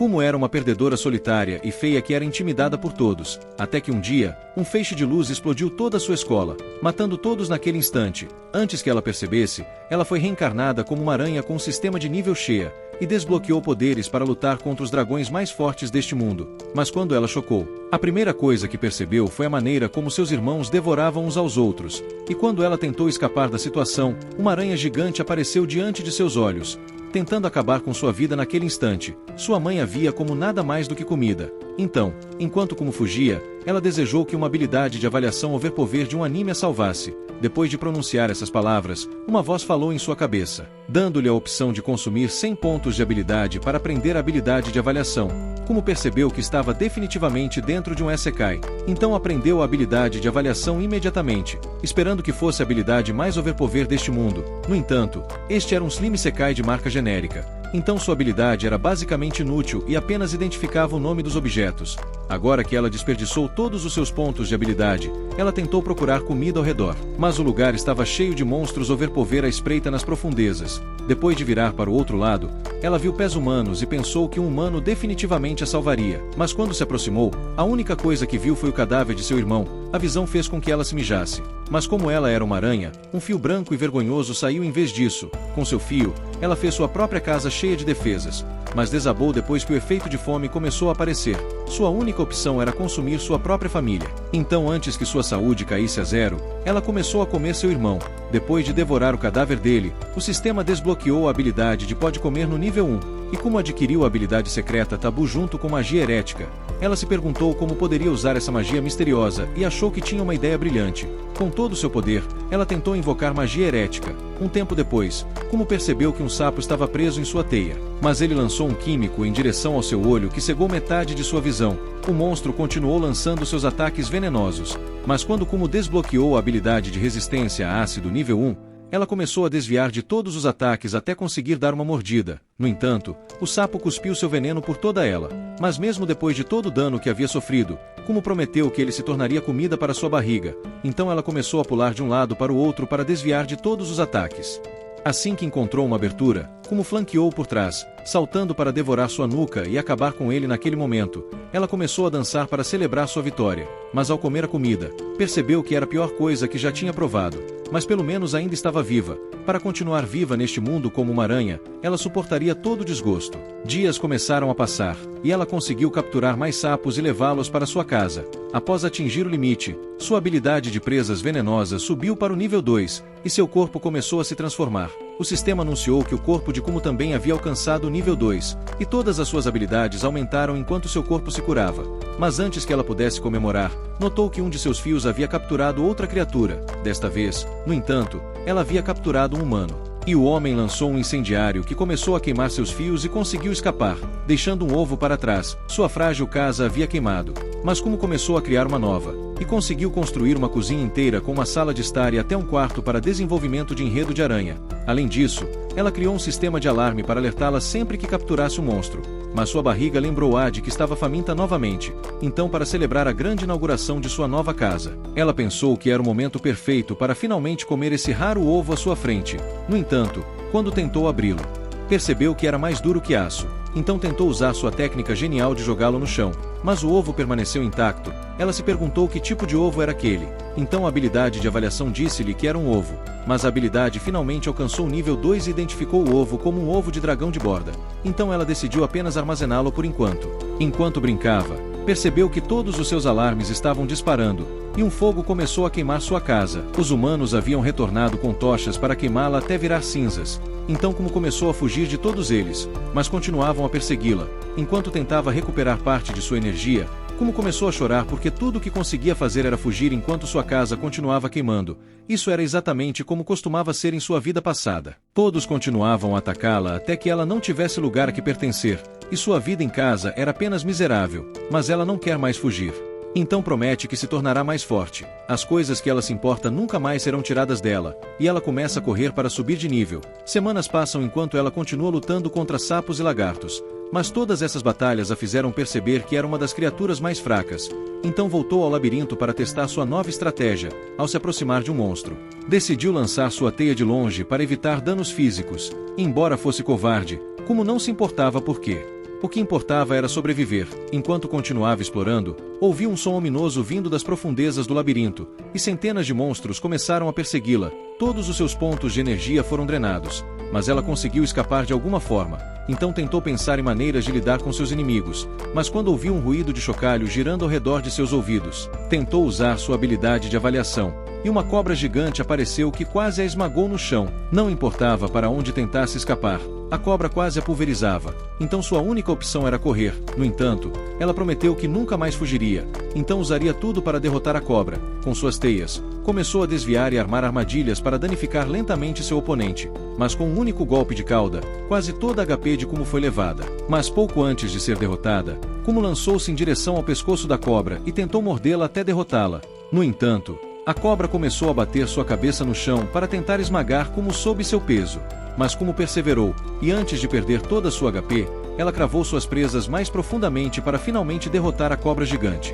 Como era uma perdedora solitária e feia que era intimidada por todos, até que um dia, um feixe de luz explodiu toda a sua escola, matando todos naquele instante. Antes que ela percebesse, ela foi reencarnada como uma aranha com um sistema de nível cheia, e desbloqueou poderes para lutar contra os dragões mais fortes deste mundo. Mas quando ela chocou, a primeira coisa que percebeu foi a maneira como seus irmãos devoravam uns aos outros, e quando ela tentou escapar da situação, uma aranha gigante apareceu diante de seus olhos, tentando acabar com sua vida naquele instante. Sua mãe a via como nada mais do que comida. Então, enquanto como fugia, ela desejou que uma habilidade de avaliação overpower de um anime a salvasse. Depois de pronunciar essas palavras, uma voz falou em sua cabeça, dando-lhe a opção de consumir 100 pontos de habilidade para aprender a habilidade de avaliação. Como percebeu que estava definitivamente dentro de um isekai, então aprendeu a habilidade de avaliação imediatamente, esperando que fosse a habilidade mais overpower deste mundo. No entanto, este era um Slim Isekai de marca genérica, então sua habilidade era basicamente inútil e apenas identificava o nome dos objetos. Agora que ela desperdiçou todos os seus pontos de habilidade, ela tentou procurar comida ao redor, mas o lugar estava cheio de monstros overpower à espreita nas profundezas. Depois de virar para o outro lado, ela viu pés humanos e pensou que um humano definitivamente a salvaria. Mas quando se aproximou, a única coisa que viu foi o cadáver de seu irmão. A visão fez com que ela se mijasse. Mas como ela era uma aranha, um fio branco e vergonhoso saiu em vez disso. Com seu fio, ela fez sua própria casa cheia de defesas. Mas desabou depois que o efeito de fome começou a aparecer. Sua única opção era consumir sua própria família. Então, antes que sua saúde caísse a zero, ela começou a comer seu irmão. Depois de devorar o cadáver dele, o sistema desbloqueou a habilidade de pode comer no nível 1. E como adquiriu a habilidade secreta Tabu junto com magia herética, ela se perguntou como poderia usar essa magia misteriosa e achou que tinha uma ideia brilhante. Com todo o seu poder, ela tentou invocar magia herética. Um tempo depois, como percebeu que um sapo estava preso em sua teia, mas ele lançou um químico em direção ao seu olho que cegou metade de sua visão. O monstro continuou lançando seus ataques venenosos, mas quando Kumo desbloqueou a habilidade de resistência a ácido nível 1, ela começou a desviar de todos os ataques até conseguir dar uma mordida. No entanto, o sapo cuspiu seu veneno por toda ela. Mas mesmo depois de todo o dano que havia sofrido, Kumo prometeu que ele se tornaria comida para sua barriga. Então ela começou a pular de um lado para o outro para desviar de todos os ataques. Assim que encontrou uma abertura, Kumo flanqueou por trás, saltando para devorar sua nuca e acabar com ele naquele momento. Ela começou a dançar para celebrar sua vitória, mas ao comer a comida, percebeu que era a pior coisa que já tinha provado. Mas pelo menos ainda estava viva. Para continuar viva neste mundo como uma aranha, ela suportaria todo o desgosto. Dias começaram a passar, e ela conseguiu capturar mais sapos e levá-los para sua casa. Após atingir o limite, sua habilidade de presas venenosas subiu para o nível 2, e seu corpo começou a se transformar. O sistema anunciou que o corpo de Kumo também havia alcançado o nível 2, e todas as suas habilidades aumentaram enquanto seu corpo se curava. Mas antes que ela pudesse comemorar, notou que um de seus fios havia capturado outra criatura. Desta vez, no entanto, ela havia capturado um humano. E o homem lançou um incendiário que começou a queimar seus fios e conseguiu escapar, deixando um ovo para trás. Sua frágil casa havia queimado. Mas Kumo começou a criar uma nova, e conseguiu construir uma cozinha inteira com uma sala de estar e até um quarto para desenvolvimento de enredo de aranha. Além disso, ela criou um sistema de alarme para alertá-la sempre que capturasse o monstro. Mas sua barriga lembrou-a de que estava faminta novamente. Então, para celebrar a grande inauguração de sua nova casa, ela pensou que era o momento perfeito para finalmente comer esse raro ovo à sua frente. No entanto, quando tentou abri-lo, percebeu que era mais duro que aço. Então tentou usar sua técnica genial de jogá-lo no chão, mas o ovo permaneceu intacto. Ela se perguntou que tipo de ovo era aquele. Então a habilidade de avaliação disse-lhe que era um ovo, mas a habilidade finalmente alcançou o nível 2 e identificou o ovo como um ovo de dragão de borda. Então ela decidiu apenas armazená-lo por enquanto. Enquanto brincava, percebeu que todos os seus alarmes estavam disparando, e um fogo começou a queimar sua casa. Os humanos haviam retornado com tochas para queimá-la até virar cinzas. Então Kumo começou a fugir de todos eles, mas continuavam a persegui-la. Enquanto tentava recuperar parte de sua energia, Kumo começou a chorar porque tudo o que conseguia fazer era fugir enquanto sua casa continuava queimando. Isso era exatamente como costumava ser em sua vida passada. Todos continuavam a atacá-la até que ela não tivesse lugar a que pertencer, e sua vida em casa era apenas miserável, mas ela não quer mais fugir. Então promete que se tornará mais forte. As coisas que ela se importa nunca mais serão tiradas dela, e ela começa a correr para subir de nível. Semanas passam enquanto ela continua lutando contra sapos e lagartos, mas todas essas batalhas a fizeram perceber que era uma das criaturas mais fracas. Então voltou ao labirinto para testar sua nova estratégia. Ao se aproximar de um monstro, decidiu lançar sua teia de longe para evitar danos físicos. Embora fosse covarde, Kumo não se importava porque O que importava era sobreviver. Enquanto continuava explorando, ouviu um som ominoso vindo das profundezas do labirinto, e centenas de monstros começaram a persegui-la. Todos os seus pontos de energia foram drenados, mas ela conseguiu escapar de alguma forma. Então tentou pensar em maneiras de lidar com seus inimigos, mas quando ouviu um ruído de chocalho girando ao redor de seus ouvidos, tentou usar sua habilidade de avaliação, e uma cobra gigante apareceu que quase a esmagou no chão. Não importava para onde tentasse escapar, a cobra quase a pulverizava, então sua única opção era correr. No entanto, ela prometeu que nunca mais fugiria, então usaria tudo para derrotar a cobra. Com suas teias, começou a desviar e armar armadilhas para danificar lentamente seu oponente, mas com um único golpe de cauda, quase toda a HP de Kumo foi levada. Mas pouco antes de ser derrotada, Kumo lançou-se em direção ao pescoço da cobra e tentou mordê-la até derrotá-la. No entanto, a cobra começou a bater sua cabeça no chão para tentar esmagar Kumo sob seu peso. Mas Kumo perseverou, e antes de perder toda sua HP, ela cravou suas presas mais profundamente para finalmente derrotar a cobra gigante.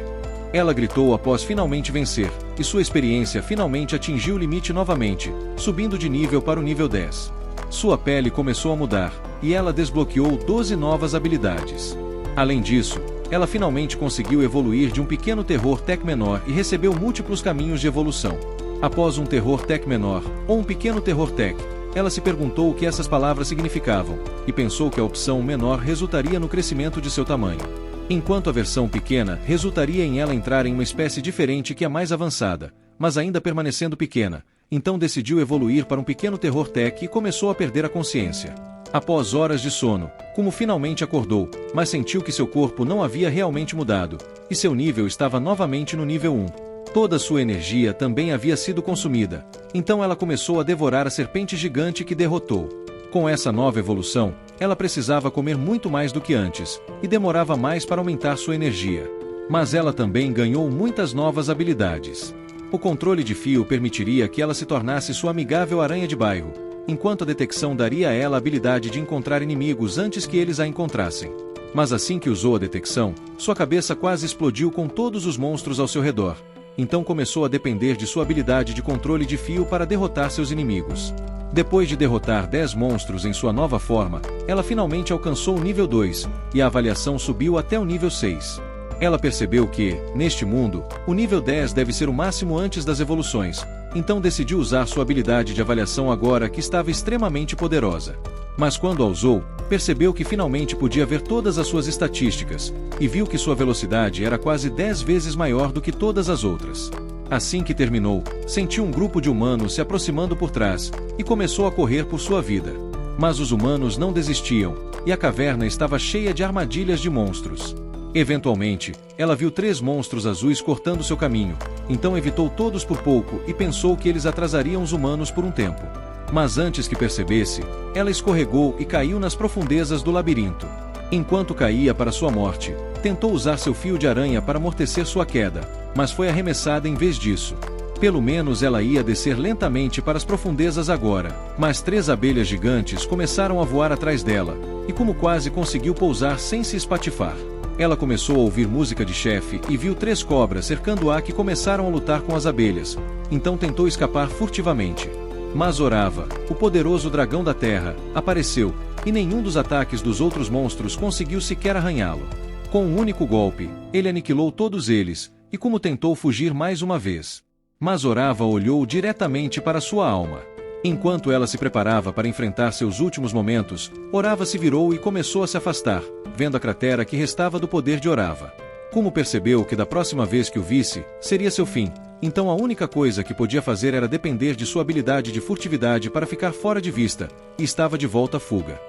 Ela gritou após finalmente vencer, e sua experiência finalmente atingiu o limite novamente, subindo de nível para o nível 10. Sua pele começou a mudar, e ela desbloqueou 12 novas habilidades. Além disso, ela finalmente conseguiu evoluir de um pequeno terror tech menor e recebeu múltiplos caminhos de evolução. Após um terror tech menor, ou um pequeno terror tech, ela se perguntou o que essas palavras significavam, e pensou que a opção menor resultaria no crescimento de seu tamanho, enquanto a versão pequena resultaria em ela entrar em uma espécie diferente que a mais avançada, mas ainda permanecendo pequena. Então decidiu evoluir para um pequeno terror tech e começou a perder a consciência. Após horas de sono, Kumo finalmente acordou, mas sentiu que seu corpo não havia realmente mudado, e seu nível estava novamente no nível 1. Toda sua energia também havia sido consumida, então ela começou a devorar a serpente gigante que derrotou. Com essa nova evolução, ela precisava comer muito mais do que antes, e demorava mais para aumentar sua energia. Mas ela também ganhou muitas novas habilidades. O controle de fio permitiria que ela se tornasse sua amigável aranha de bairro, enquanto a detecção daria a ela a habilidade de encontrar inimigos antes que eles a encontrassem. Mas assim que usou a detecção, sua cabeça quase explodiu com todos os monstros ao seu redor. Então começou a depender de sua habilidade de controle de fio para derrotar seus inimigos. Depois de derrotar 10 monstros em sua nova forma, ela finalmente alcançou o nível 2, e a avaliação subiu até o nível 6. Ela percebeu que, neste mundo, o nível 10 deve ser o máximo antes das evoluções, então decidiu usar sua habilidade de avaliação agora que estava extremamente poderosa. Mas quando a usou, percebeu que finalmente podia ver todas as suas estatísticas, e viu que sua velocidade era quase 10 vezes maior do que todas as outras. Assim que terminou, sentiu um grupo de humanos se aproximando por trás, e começou a correr por sua vida. Mas os humanos não desistiam, e a caverna estava cheia de armadilhas de monstros. Eventualmente, ela viu 3 monstros azuis cortando seu caminho, então evitou todos por pouco e pensou que eles atrasariam os humanos por um tempo. Mas antes que percebesse, ela escorregou e caiu nas profundezas do labirinto. Enquanto caía para sua morte, tentou usar seu fio de aranha para amortecer sua queda, mas foi arremessada em vez disso. Pelo menos ela ia descer lentamente para as profundezas agora, mas 3 abelhas gigantes começaram a voar atrás dela, e como quase conseguiu pousar sem se espatifar. Ela começou a ouvir música de chefe e viu 3 cobras cercando-a que começaram a lutar com as abelhas, então tentou escapar furtivamente. Mas Orava, o poderoso dragão da terra, apareceu, e nenhum dos ataques dos outros monstros conseguiu sequer arranhá-lo. Com um único golpe, ele aniquilou todos eles, e como tentou fugir mais uma vez. Mas Orava olhou diretamente para sua alma. Enquanto ela se preparava para enfrentar seus últimos momentos, Orava se virou e começou a se afastar, vendo a cratera que restava do poder de Orava. Kumo percebeu que da próxima vez que o visse, seria seu fim, então a única coisa que podia fazer era depender de sua habilidade de furtividade para ficar fora de vista, e estava de volta à fuga.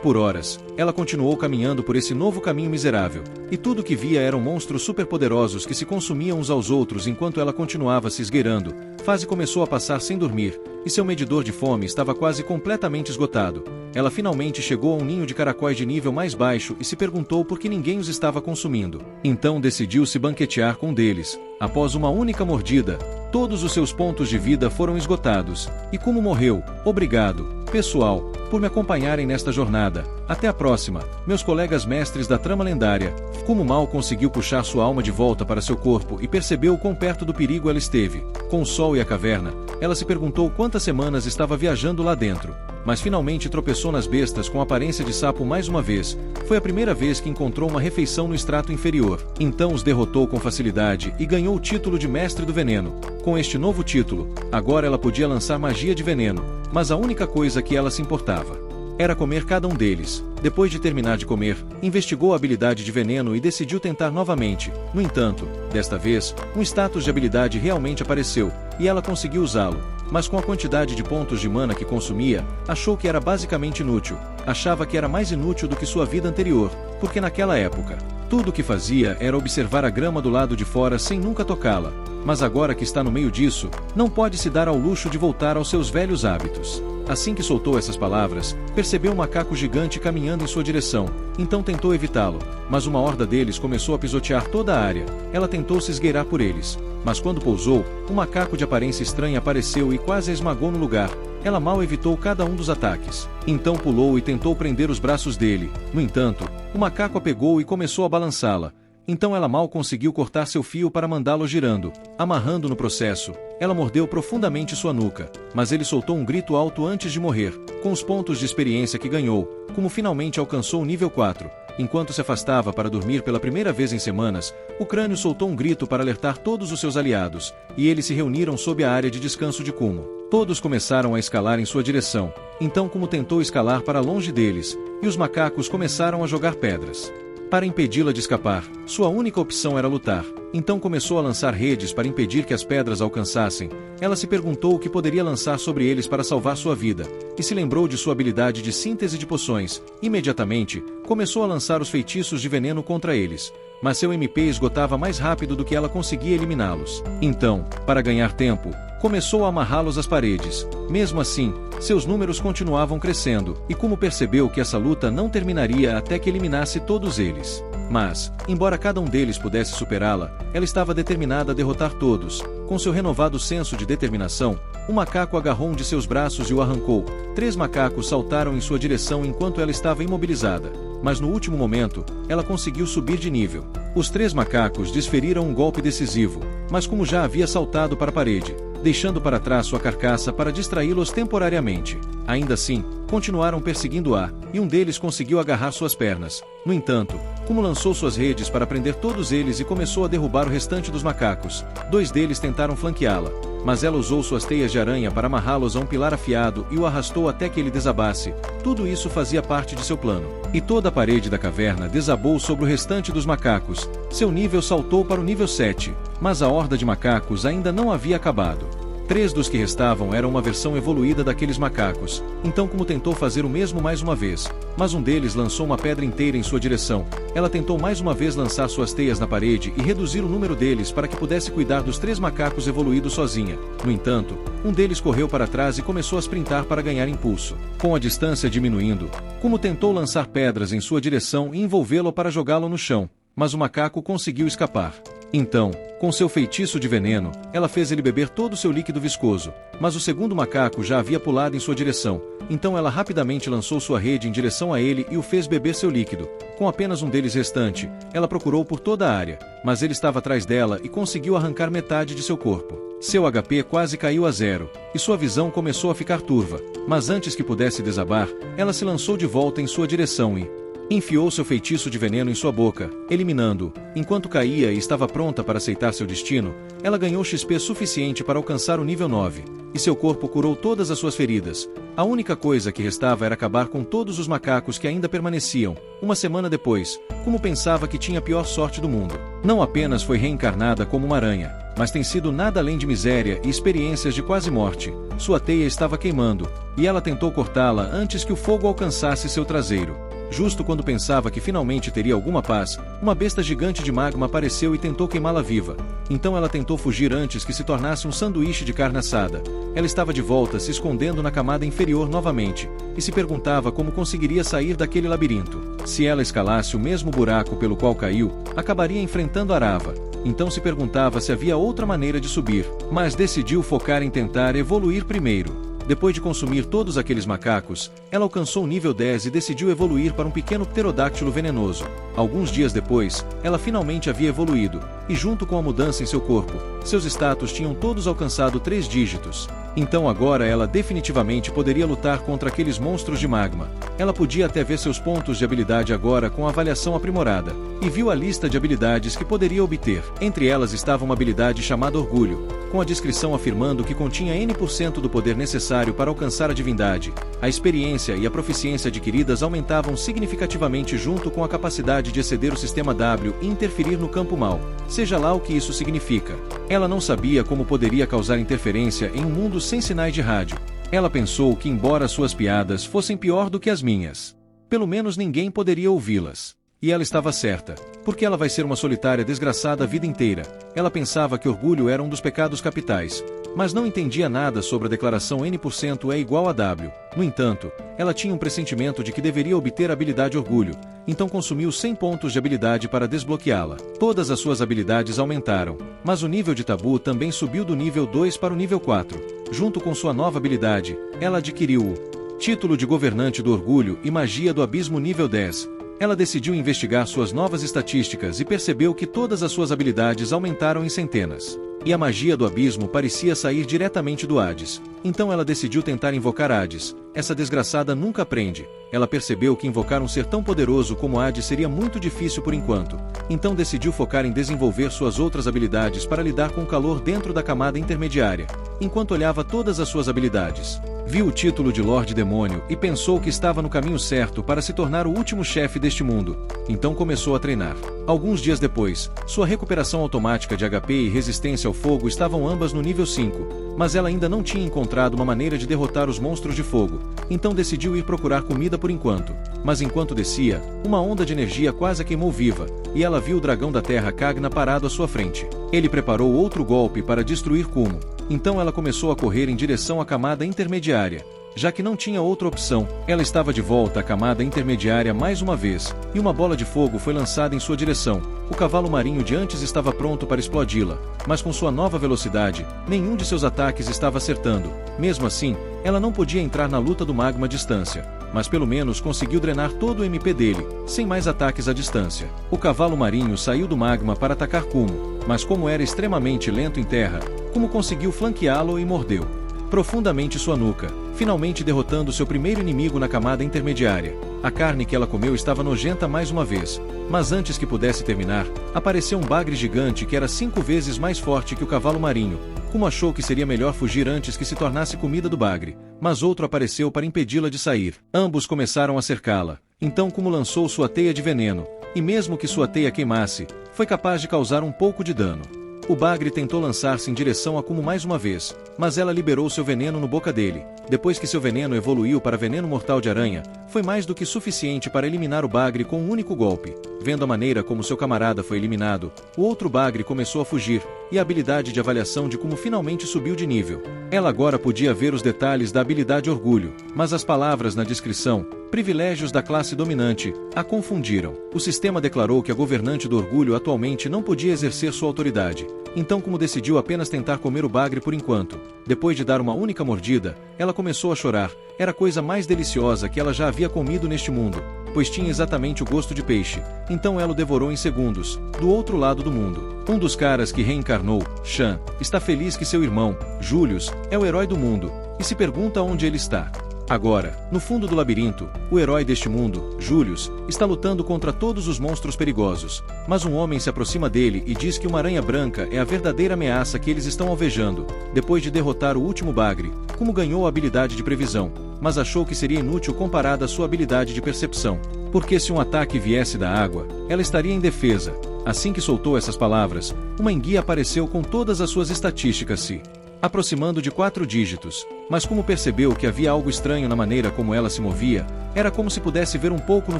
Por horas, ela continuou caminhando por esse novo caminho miserável, e tudo que via eram monstros superpoderosos que se consumiam uns aos outros enquanto ela continuava se esgueirando. Fase começou a passar sem dormir, e seu medidor de fome estava quase completamente esgotado. Ela finalmente chegou a um ninho de caracóis de nível mais baixo e se perguntou por que ninguém os estava consumindo. Então decidiu se banquetear com um deles. Após uma única mordida, todos os seus pontos de vida foram esgotados. E como morreu, obrigado, pessoal, por me acompanharem nesta jornada. Até a próxima, meus colegas mestres da trama lendária. Como mal conseguiu puxar sua alma de volta para seu corpo e percebeu quão perto do perigo ela esteve. Com o sol e a caverna, ela se perguntou quantas semanas estava viajando lá dentro. mas finalmente tropeçou nas bestas com aparência de sapo mais uma vez. Foi a primeira vez que encontrou uma refeição no estrato inferior. Então os derrotou com facilidade e ganhou o título de Mestre do Veneno. Com este novo título, agora ela podia lançar magia de veneno, mas a única coisa que ela se importava era comer cada um deles. Depois de terminar de comer, investigou a habilidade de veneno e decidiu tentar novamente. No entanto, desta vez, um status de habilidade realmente apareceu, e ela conseguiu usá-lo. Mas com a quantidade de pontos de mana que consumia, achou que era basicamente inútil. Achava que era mais inútil do que sua vida anterior, porque naquela época, tudo o que fazia era observar a grama do lado de fora sem nunca tocá-la. Mas agora que está no meio disso, não pode se dar ao luxo de voltar aos seus velhos hábitos. Assim que soltou essas palavras, percebeu um macaco gigante caminhando em sua direção, então tentou evitá-lo, mas uma horda deles começou a pisotear toda a área. Ela tentou se esgueirar por eles, mas quando pousou, um macaco de aparência estranha apareceu e quase a esmagou no lugar. Ela mal evitou cada um dos ataques. Então pulou e tentou prender os braços dele. No entanto, o macaco a pegou e começou a balançá-la. Então ela mal conseguiu cortar seu fio para mandá-lo girando, amarrando no processo. Ela mordeu profundamente sua nuca, mas ele soltou um grito alto antes de morrer. Com os pontos de experiência que ganhou, como finalmente alcançou o nível 4, enquanto se afastava para dormir pela primeira vez em semanas, o crânio soltou um grito para alertar todos os seus aliados, e eles se reuniram sob a área de descanso de Kumo. Todos começaram a escalar em sua direção, então Kumo tentou escalar para longe deles, e os macacos começaram a jogar pedras para impedi-la de escapar. Sua única opção era lutar. Então começou a lançar redes para impedir que as pedras alcançassem. Ela se perguntou o que poderia lançar sobre eles para salvar sua vida, e se lembrou de sua habilidade de síntese de poções. Imediatamente, começou a lançar os feitiços de veneno contra eles, mas seu MP esgotava mais rápido do que ela conseguia eliminá-los. Então, para ganhar tempo, começou a amarrá-los às paredes. Mesmo assim, seus números continuavam crescendo, e Kumo percebeu que essa luta não terminaria até que eliminasse todos eles. Mas, embora cada um deles pudesse superá-la, ela estava determinada a derrotar todos. Com seu renovado senso de determinação, um macaco agarrou um de seus braços e o arrancou. 3 macacos saltaram em sua direção enquanto ela estava imobilizada. Mas no último momento, ela conseguiu subir de nível. Os 3 macacos desferiram um golpe decisivo, mas Kumo já havia saltado para a parede, deixando para trás sua carcaça para distraí-los temporariamente. Ainda assim, continuaram perseguindo-a, e um deles conseguiu agarrar suas pernas. No entanto, Kumo lançou suas redes para prender todos eles e começou a derrubar o restante dos macacos. 2 deles tentaram flanqueá-la, mas ela usou suas teias de aranha para amarrá-los a um pilar afiado e o arrastou até que ele desabasse. Tudo isso fazia parte de seu plano. E toda a parede da caverna desabou sobre o restante dos macacos. Seu nível saltou para o nível 7, mas a horda de macacos ainda não havia acabado. 3 dos que restavam eram uma versão evoluída daqueles macacos, então Kumo tentou fazer o mesmo mais uma vez, mas um deles lançou uma pedra inteira em sua direção. Ela tentou mais uma vez lançar suas teias na parede e reduzir o número deles para que pudesse cuidar dos 3 macacos evoluídos sozinha. No entanto, um deles correu para trás e começou a sprintar para ganhar impulso. Com a distância diminuindo, Kumo tentou lançar pedras em sua direção e envolvê-lo para jogá-lo no chão, mas o macaco conseguiu escapar. Então, com seu feitiço de veneno, ela fez ele beber todo o seu líquido viscoso, mas o segundo macaco já havia pulado em sua direção, então ela rapidamente lançou sua rede em direção a ele e o fez beber seu líquido. Com apenas um deles restante, ela procurou por toda a área, mas ele estava atrás dela e conseguiu arrancar metade de seu corpo. Seu HP quase caiu a 0, e sua visão começou a ficar turva, mas antes que pudesse desabar, ela se lançou de volta em sua direção e enfiou seu feitiço de veneno em sua boca, eliminando-o. Enquanto caía e estava pronta para aceitar seu destino, ela ganhou XP suficiente para alcançar o nível 9, e seu corpo curou todas as suas feridas. A única coisa que restava era acabar com todos os macacos que ainda permaneciam. Uma semana depois, Kumo pensava que tinha a pior sorte do mundo. Não apenas foi reencarnada como uma aranha, mas tem sido nada além de miséria e experiências de quase morte. Sua teia estava queimando, e ela tentou cortá-la antes que o fogo alcançasse seu traseiro. Justo quando pensava que finalmente teria alguma paz, uma besta gigante de magma apareceu e tentou queimá-la viva. Então ela tentou fugir antes que se tornasse um sanduíche de carne assada. Ela estava de volta, se escondendo na camada inferior novamente, e se perguntava como conseguiria sair daquele labirinto. Se ela escalasse o mesmo buraco pelo qual caiu, acabaria enfrentando Arava. Então se perguntava se havia outra maneira de subir, mas decidiu focar em tentar evoluir primeiro. Depois de consumir todos aqueles macacos, ela alcançou o nível 10 e decidiu evoluir para um pequeno pterodáctilo venenoso. Alguns dias depois, ela finalmente havia evoluído, e junto com a mudança em seu corpo, seus status tinham todos alcançado 3 dígitos. Então agora ela definitivamente poderia lutar contra aqueles monstros de magma. Ela podia até ver seus pontos de habilidade agora com avaliação aprimorada, e viu a lista de habilidades que poderia obter. Entre elas estava uma habilidade chamada Orgulho, com a descrição afirmando que continha N% do poder necessário para alcançar a divindade. A experiência e a proficiência adquiridas aumentavam significativamente junto com a capacidade de exceder o sistema W e interferir no campo mal, seja lá o que isso significa. Ela não sabia como poderia causar interferência em um mundo sem sinais de rádio. Ela pensou que, embora suas piadas fossem pior do que as minhas, pelo menos ninguém poderia ouvi-las. E ela estava certa, porque ela vai ser uma solitária desgraçada a vida inteira. Ela pensava que orgulho era um dos pecados capitais, mas não entendia nada sobre a declaração N% é igual a W. No entanto, ela tinha um pressentimento de que deveria obter a habilidade Orgulho, então consumiu 100 pontos de habilidade para desbloqueá-la. Todas as suas habilidades aumentaram, mas o nível de tabu também subiu do nível 2 para o nível 4. Junto com sua nova habilidade, ela adquiriu o título de governante do orgulho e magia do abismo nível 10. Ela decidiu investigar suas novas estatísticas e percebeu que todas as suas habilidades aumentaram em centenas. E a magia do abismo parecia sair diretamente do Hades. Então ela decidiu tentar invocar Hades. Essa desgraçada nunca aprende. Ela percebeu que invocar um ser tão poderoso como Hades seria muito difícil por enquanto. Então decidiu focar em desenvolver suas outras habilidades para lidar com o calor dentro da camada intermediária. Enquanto olhava todas as suas habilidades, viu o título de Lorde Demônio e pensou que estava no caminho certo para se tornar o último chefe deste mundo. Então começou a treinar. Alguns dias depois, sua recuperação automática de HP e resistência ao fogo estavam ambas no nível 5, mas ela ainda não tinha encontrado uma maneira de derrotar os monstros de fogo, então decidiu ir procurar comida por enquanto. Mas enquanto descia, uma onda de energia quase a queimou viva, e ela viu o dragão da terra Kagna parado à sua frente. Ele preparou outro golpe para destruir Kumo, então ela começou a correr em direção à camada intermediária. Já que não tinha outra opção, ela estava de volta à camada intermediária mais uma vez, e uma bola de fogo foi lançada em sua direção. O cavalo marinho de antes estava pronto para explodi-la, mas com sua nova velocidade, nenhum de seus ataques estava acertando. Mesmo assim, ela não podia entrar na luta do magma à distância, mas pelo menos conseguiu drenar todo o MP dele, sem mais ataques à distância. O cavalo marinho saiu do magma para atacar Kumo, mas como era extremamente lento em terra, Kumo conseguiu flanqueá-lo e mordeu profundamente sua nuca, finalmente derrotando seu primeiro inimigo na camada intermediária. A carne que ela comeu estava nojenta mais uma vez, mas antes que pudesse terminar, apareceu um bagre gigante que era 5 vezes mais forte que o cavalo marinho. Kumo achou que seria melhor fugir antes que se tornasse comida do bagre, mas outro apareceu para impedi-la de sair. Ambos começaram a cercá-la, então Kumo lançou sua teia de veneno, e mesmo que sua teia queimasse, foi capaz de causar um pouco de dano. O bagre tentou lançar-se em direção a Kumo mais uma vez, mas ela liberou seu veneno no boca dele. Depois que seu veneno evoluiu para veneno mortal de aranha, foi mais do que suficiente para eliminar o bagre com um único golpe. Vendo a maneira como seu camarada foi eliminado, o outro bagre começou a fugir, e a habilidade de avaliação de Kumo finalmente subiu de nível. Ela agora podia ver os detalhes da habilidade Orgulho, mas as palavras na descrição, privilégios da classe dominante, a confundiram. O sistema declarou que a governante do orgulho atualmente não podia exercer sua autoridade. Então Kumo decidiu apenas tentar comer o bagre por enquanto. Depois de dar uma única mordida, ela começou a chorar. Era a coisa mais deliciosa que ela já havia comido neste mundo, pois tinha exatamente o gosto de peixe. Então ela o devorou em segundos, do outro lado do mundo. Um dos caras que reencarnou, Shan, está feliz que seu irmão, Julius, é o herói do mundo, e se pergunta onde ele está. Agora, no fundo do labirinto, o herói deste mundo, Julius, está lutando contra todos os monstros perigosos, mas um homem se aproxima dele e diz que uma aranha branca é a verdadeira ameaça que eles estão alvejando. Depois de derrotar o último bagre, Kumo ganhou a habilidade de previsão, mas achou que seria inútil comparada à sua habilidade de percepção, porque se um ataque viesse da água, ela estaria indefesa. Assim que soltou essas palavras, uma enguia apareceu com todas as suas estatísticas se aproximando de 4 dígitos, mas como percebeu que havia algo estranho na maneira como ela se movia, era como se pudesse ver um pouco no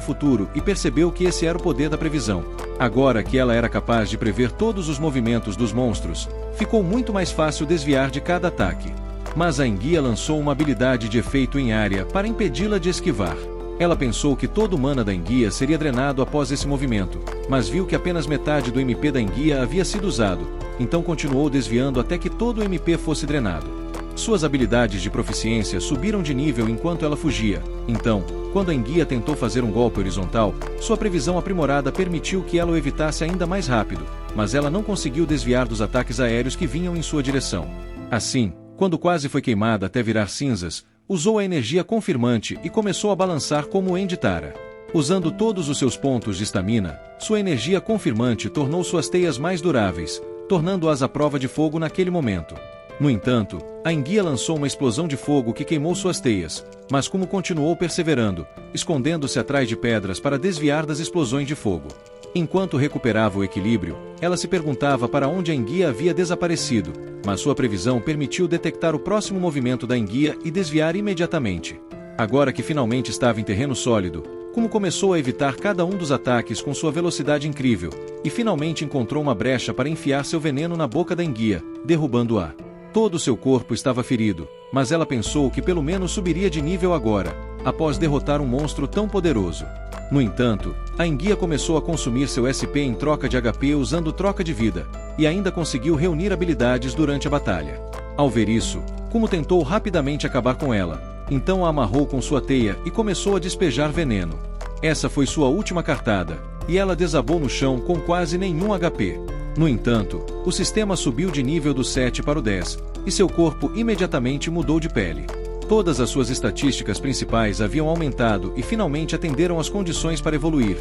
futuro e percebeu que esse era o poder da previsão. Agora que ela era capaz de prever todos os movimentos dos monstros, ficou muito mais fácil desviar de cada ataque. Mas a enguia lançou uma habilidade de efeito em área para impedi-la de esquivar. Ela pensou que todo o mana da enguia seria drenado após esse movimento, mas viu que apenas metade do MP da enguia havia sido usado, então continuou desviando até que todo o MP fosse drenado. Suas habilidades de proficiência subiram de nível enquanto ela fugia, então, quando a enguia tentou fazer um golpe horizontal, sua previsão aprimorada permitiu que ela o evitasse ainda mais rápido, mas ela não conseguiu desviar dos ataques aéreos que vinham em sua direção. Assim, Quando quase foi queimada até virar cinzas, usou a energia confirmante e começou a balançar como Enditara. Usando todos os seus pontos de estamina, sua energia confirmante tornou suas teias mais duráveis, tornando-as à prova de fogo naquele momento. No entanto, a enguia lançou uma explosão de fogo que queimou suas teias, mas como continuou perseverando, escondendo-se atrás de pedras para desviar das explosões de fogo. Enquanto recuperava o equilíbrio, ela se perguntava para onde a enguia havia desaparecido, mas sua previsão permitiu detectar o próximo movimento da enguia e desviar imediatamente. Agora que finalmente estava em terreno sólido, como começou a evitar cada um dos ataques com sua velocidade incrível, e finalmente encontrou uma brecha para enfiar seu veneno na boca da enguia, derrubando-a. Todo seu corpo estava ferido, mas ela pensou que pelo menos subiria de nível agora, após derrotar um monstro tão poderoso. No entanto, a enguia começou a consumir seu SP em troca de HP usando troca de vida, e ainda conseguiu reunir habilidades durante a batalha. Ao ver isso, Kumo tentou rapidamente acabar com ela, então a amarrou com sua teia e começou a despejar veneno. Essa foi sua última cartada, e ela desabou no chão com quase nenhum HP. No entanto, o sistema subiu de nível do 7 para o 10, e seu corpo imediatamente mudou de pele. Todas as suas estatísticas principais haviam aumentado e finalmente atenderam às condições para evoluir.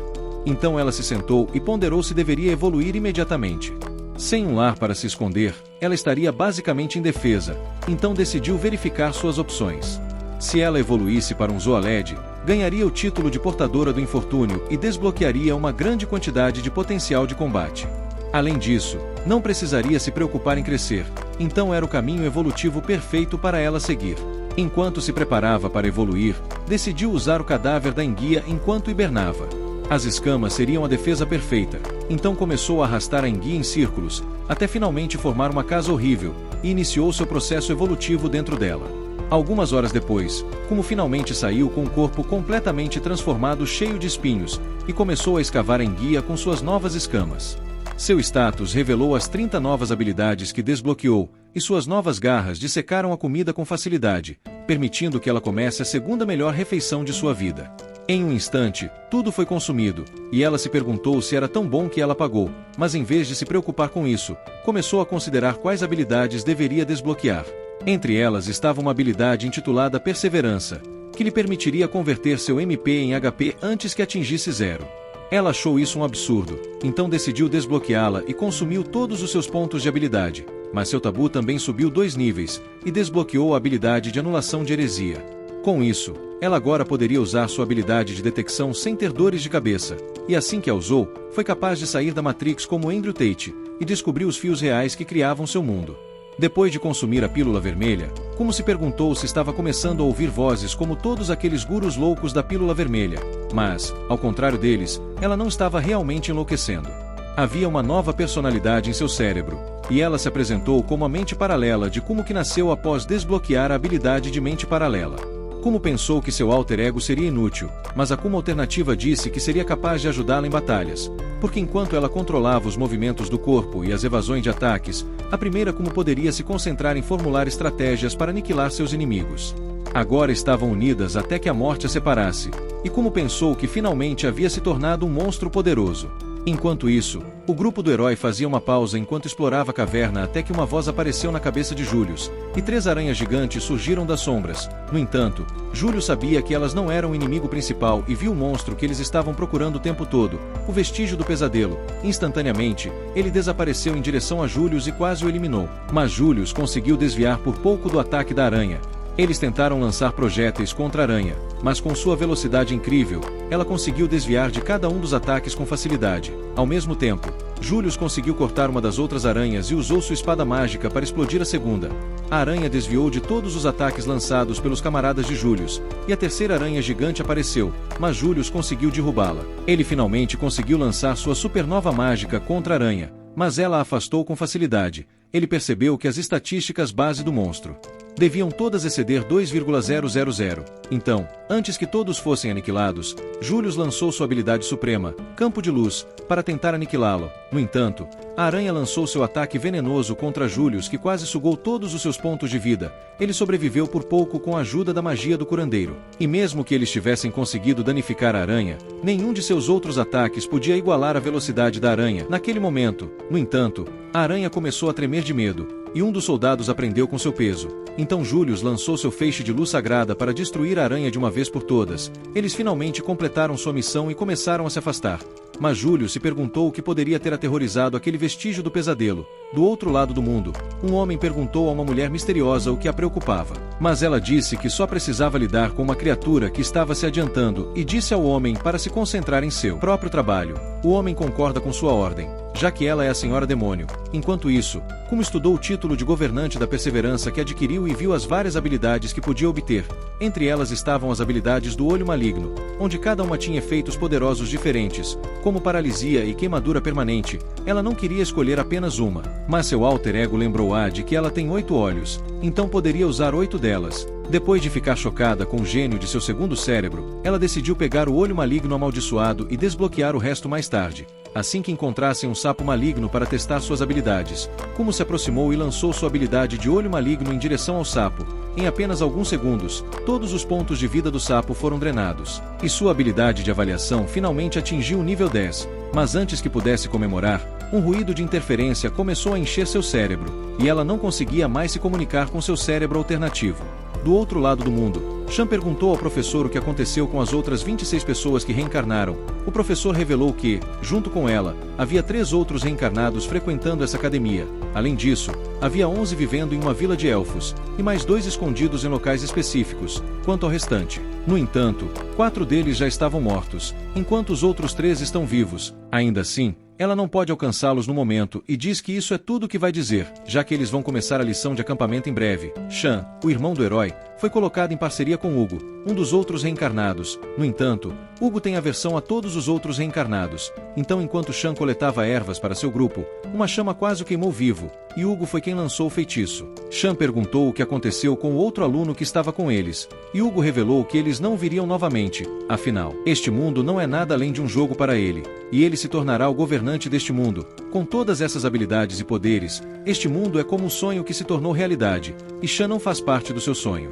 Então ela se sentou e ponderou se deveria evoluir imediatamente. Sem um lar para se esconder, ela estaria basicamente indefesa, então decidiu verificar suas opções. Se ela evoluísse para um Zoaled, ganharia o título de portadora do infortúnio e desbloquearia uma grande quantidade de potencial de combate. Além disso, não precisaria se preocupar em crescer, então era o caminho evolutivo perfeito para ela seguir. Enquanto se preparava para evoluir, decidiu usar o cadáver da enguia enquanto hibernava. As escamas seriam a defesa perfeita, então começou a arrastar a enguia em círculos, até finalmente formar uma casa horrível, e iniciou seu processo evolutivo dentro dela. Algumas horas depois, Kumo finalmente saiu com o corpo completamente transformado cheio de espinhos, e começou a escavar a enguia com suas novas escamas. Seu status revelou as 30 novas habilidades que desbloqueou, e suas novas garras dissecaram a comida com facilidade, permitindo que ela comece a segunda melhor refeição de sua vida. Em um instante, tudo foi consumido, e ela se perguntou se era tão bom que ela pagou, mas em vez de se preocupar com isso, começou a considerar quais habilidades deveria desbloquear. Entre elas estava uma habilidade intitulada Perseverança, que lhe permitiria converter seu MP em HP antes que atingisse 0. Ela achou isso um absurdo, então decidiu desbloqueá-la e consumiu todos os seus pontos de habilidade, mas seu tabu também subiu 2 níveis, e desbloqueou a habilidade de anulação de heresia. Com isso, ela agora poderia usar sua habilidade de detecção sem ter dores de cabeça, e assim que a usou, foi capaz de sair da Matrix como Andrew Tate, e descobriu os fios reais que criavam seu mundo. Depois de consumir a pílula vermelha, Kumo se perguntou se estava começando a ouvir vozes como todos aqueles gurus loucos da pílula vermelha, mas, ao contrário deles, ela não estava realmente enlouquecendo. Havia uma nova personalidade em seu cérebro, e ela se apresentou como a mente paralela de Kumo que nasceu após desbloquear a habilidade de mente paralela. Kumo pensou que seu alter ego seria inútil, mas a Kumo alternativa disse que seria capaz de ajudá-la em batalhas, porque enquanto ela controlava os movimentos do corpo e as evasões de ataques, a primeira Kumo poderia se concentrar em formular estratégias para aniquilar seus inimigos. Agora estavam unidas até que a morte as separasse, e Kumo pensou que finalmente havia se tornado um monstro poderoso. Enquanto isso, o grupo do herói fazia uma pausa enquanto explorava a caverna até que uma voz apareceu na cabeça de Julius, e 3 aranhas gigantes surgiram das sombras. No entanto, Julius sabia que elas não eram o inimigo principal e viu o monstro que eles estavam procurando o tempo todo, o vestígio do pesadelo. Instantaneamente, ele desapareceu em direção a Julius e quase o eliminou, mas Julius conseguiu desviar por pouco do ataque da aranha. Eles tentaram lançar projéteis contra a aranha, mas com sua velocidade incrível, ela conseguiu desviar de cada um dos ataques com facilidade. Ao mesmo tempo, Julius conseguiu cortar uma das outras aranhas e usou sua espada mágica para explodir a segunda. A aranha desviou de todos os ataques lançados pelos camaradas de Julius, e a terceira aranha gigante apareceu, mas Julius conseguiu derrubá-la. Ele finalmente conseguiu lançar sua supernova mágica contra a aranha, mas ela a afastou com facilidade. Ele percebeu que as estatísticas base do monstro deviam todas exceder 2,000. Então, antes que todos fossem aniquilados, Julius lançou sua habilidade suprema, Campo de Luz, para tentar aniquilá-lo. No entanto, a aranha lançou seu ataque venenoso contra Julius que quase sugou todos os seus pontos de vida. Ele sobreviveu por pouco com a ajuda da magia do curandeiro. E mesmo que eles tivessem conseguido danificar a aranha, nenhum de seus outros ataques podia igualar a velocidade da aranha naquele momento. No entanto, a aranha começou a tremer de medo, e um dos soldados aprendeu com seu peso. Então Julius lançou seu feixe de luz sagrada para destruir a aranha de uma vez por todas. Eles finalmente completaram sua missão e começaram a se afastar. Mas Julius se perguntou o que poderia ter aterrorizado aquele vestígio do pesadelo. Do outro lado do mundo, um homem perguntou a uma mulher misteriosa o que a preocupava. Mas ela disse que só precisava lidar com uma criatura que estava se adiantando e disse ao homem para se concentrar em seu próprio trabalho. O homem concorda com sua ordem, já que ela é a Senhora Demônio. Enquanto isso, Kuma estudou o título de governante da perseverança que adquiriu e viu as várias habilidades que podia obter. Entre elas estavam as habilidades do olho maligno, onde cada uma tinha efeitos poderosos diferentes, como paralisia e queimadura permanente. Ela não queria escolher apenas uma, mas seu alter ego lembrou-a de que ela tem 8 olhos, então poderia usar 8 delas. Depois de ficar chocada com o gênio de seu segundo cérebro, ela decidiu pegar o olho maligno amaldiçoado e desbloquear o resto mais tarde. Assim que encontrassem um sapo maligno para testar suas habilidades, Kuma se aproximou e lançou sua habilidade de olho maligno em direção ao sapo. Em apenas alguns segundos, todos os pontos de vida do sapo foram drenados, e sua habilidade de avaliação finalmente atingiu o nível 10. Mas antes que pudesse comemorar, um ruído de interferência começou a encher seu cérebro, e ela não conseguia mais se comunicar com seu cérebro alternativo. Do outro lado do mundo, Shan perguntou ao professor o que aconteceu com as outras 26 pessoas que reencarnaram. O professor revelou que, junto com ela, havia 3 outros reencarnados frequentando essa academia. Além disso, havia 11 vivendo em uma vila de elfos, e mais 2 escondidos em locais específicos. Quanto ao restante, no entanto, 4 deles já estavam mortos, enquanto os outros 3 estão vivos. Ainda assim, ela não pode alcançá-los no momento e diz que isso é tudo o que vai dizer, já que eles vão começar a lição de acampamento em breve. Shan, o irmão do herói, foi colocado em parceria com Hugo, um dos outros reencarnados. No entanto, Hugo tem aversão a todos os outros reencarnados. Então, enquanto Shan coletava ervas para seu grupo, uma chama quase o queimou vivo, e Hugo foi quem lançou o feitiço. Shan perguntou o que aconteceu com o outro aluno que estava com eles, e Hugo revelou que eles não viriam novamente. Afinal, este mundo não é nada além de um jogo para ele, e ele se tornará o governante deste mundo. Com todas essas habilidades e poderes, este mundo é como um sonho que se tornou realidade, e Shan não faz parte do seu sonho.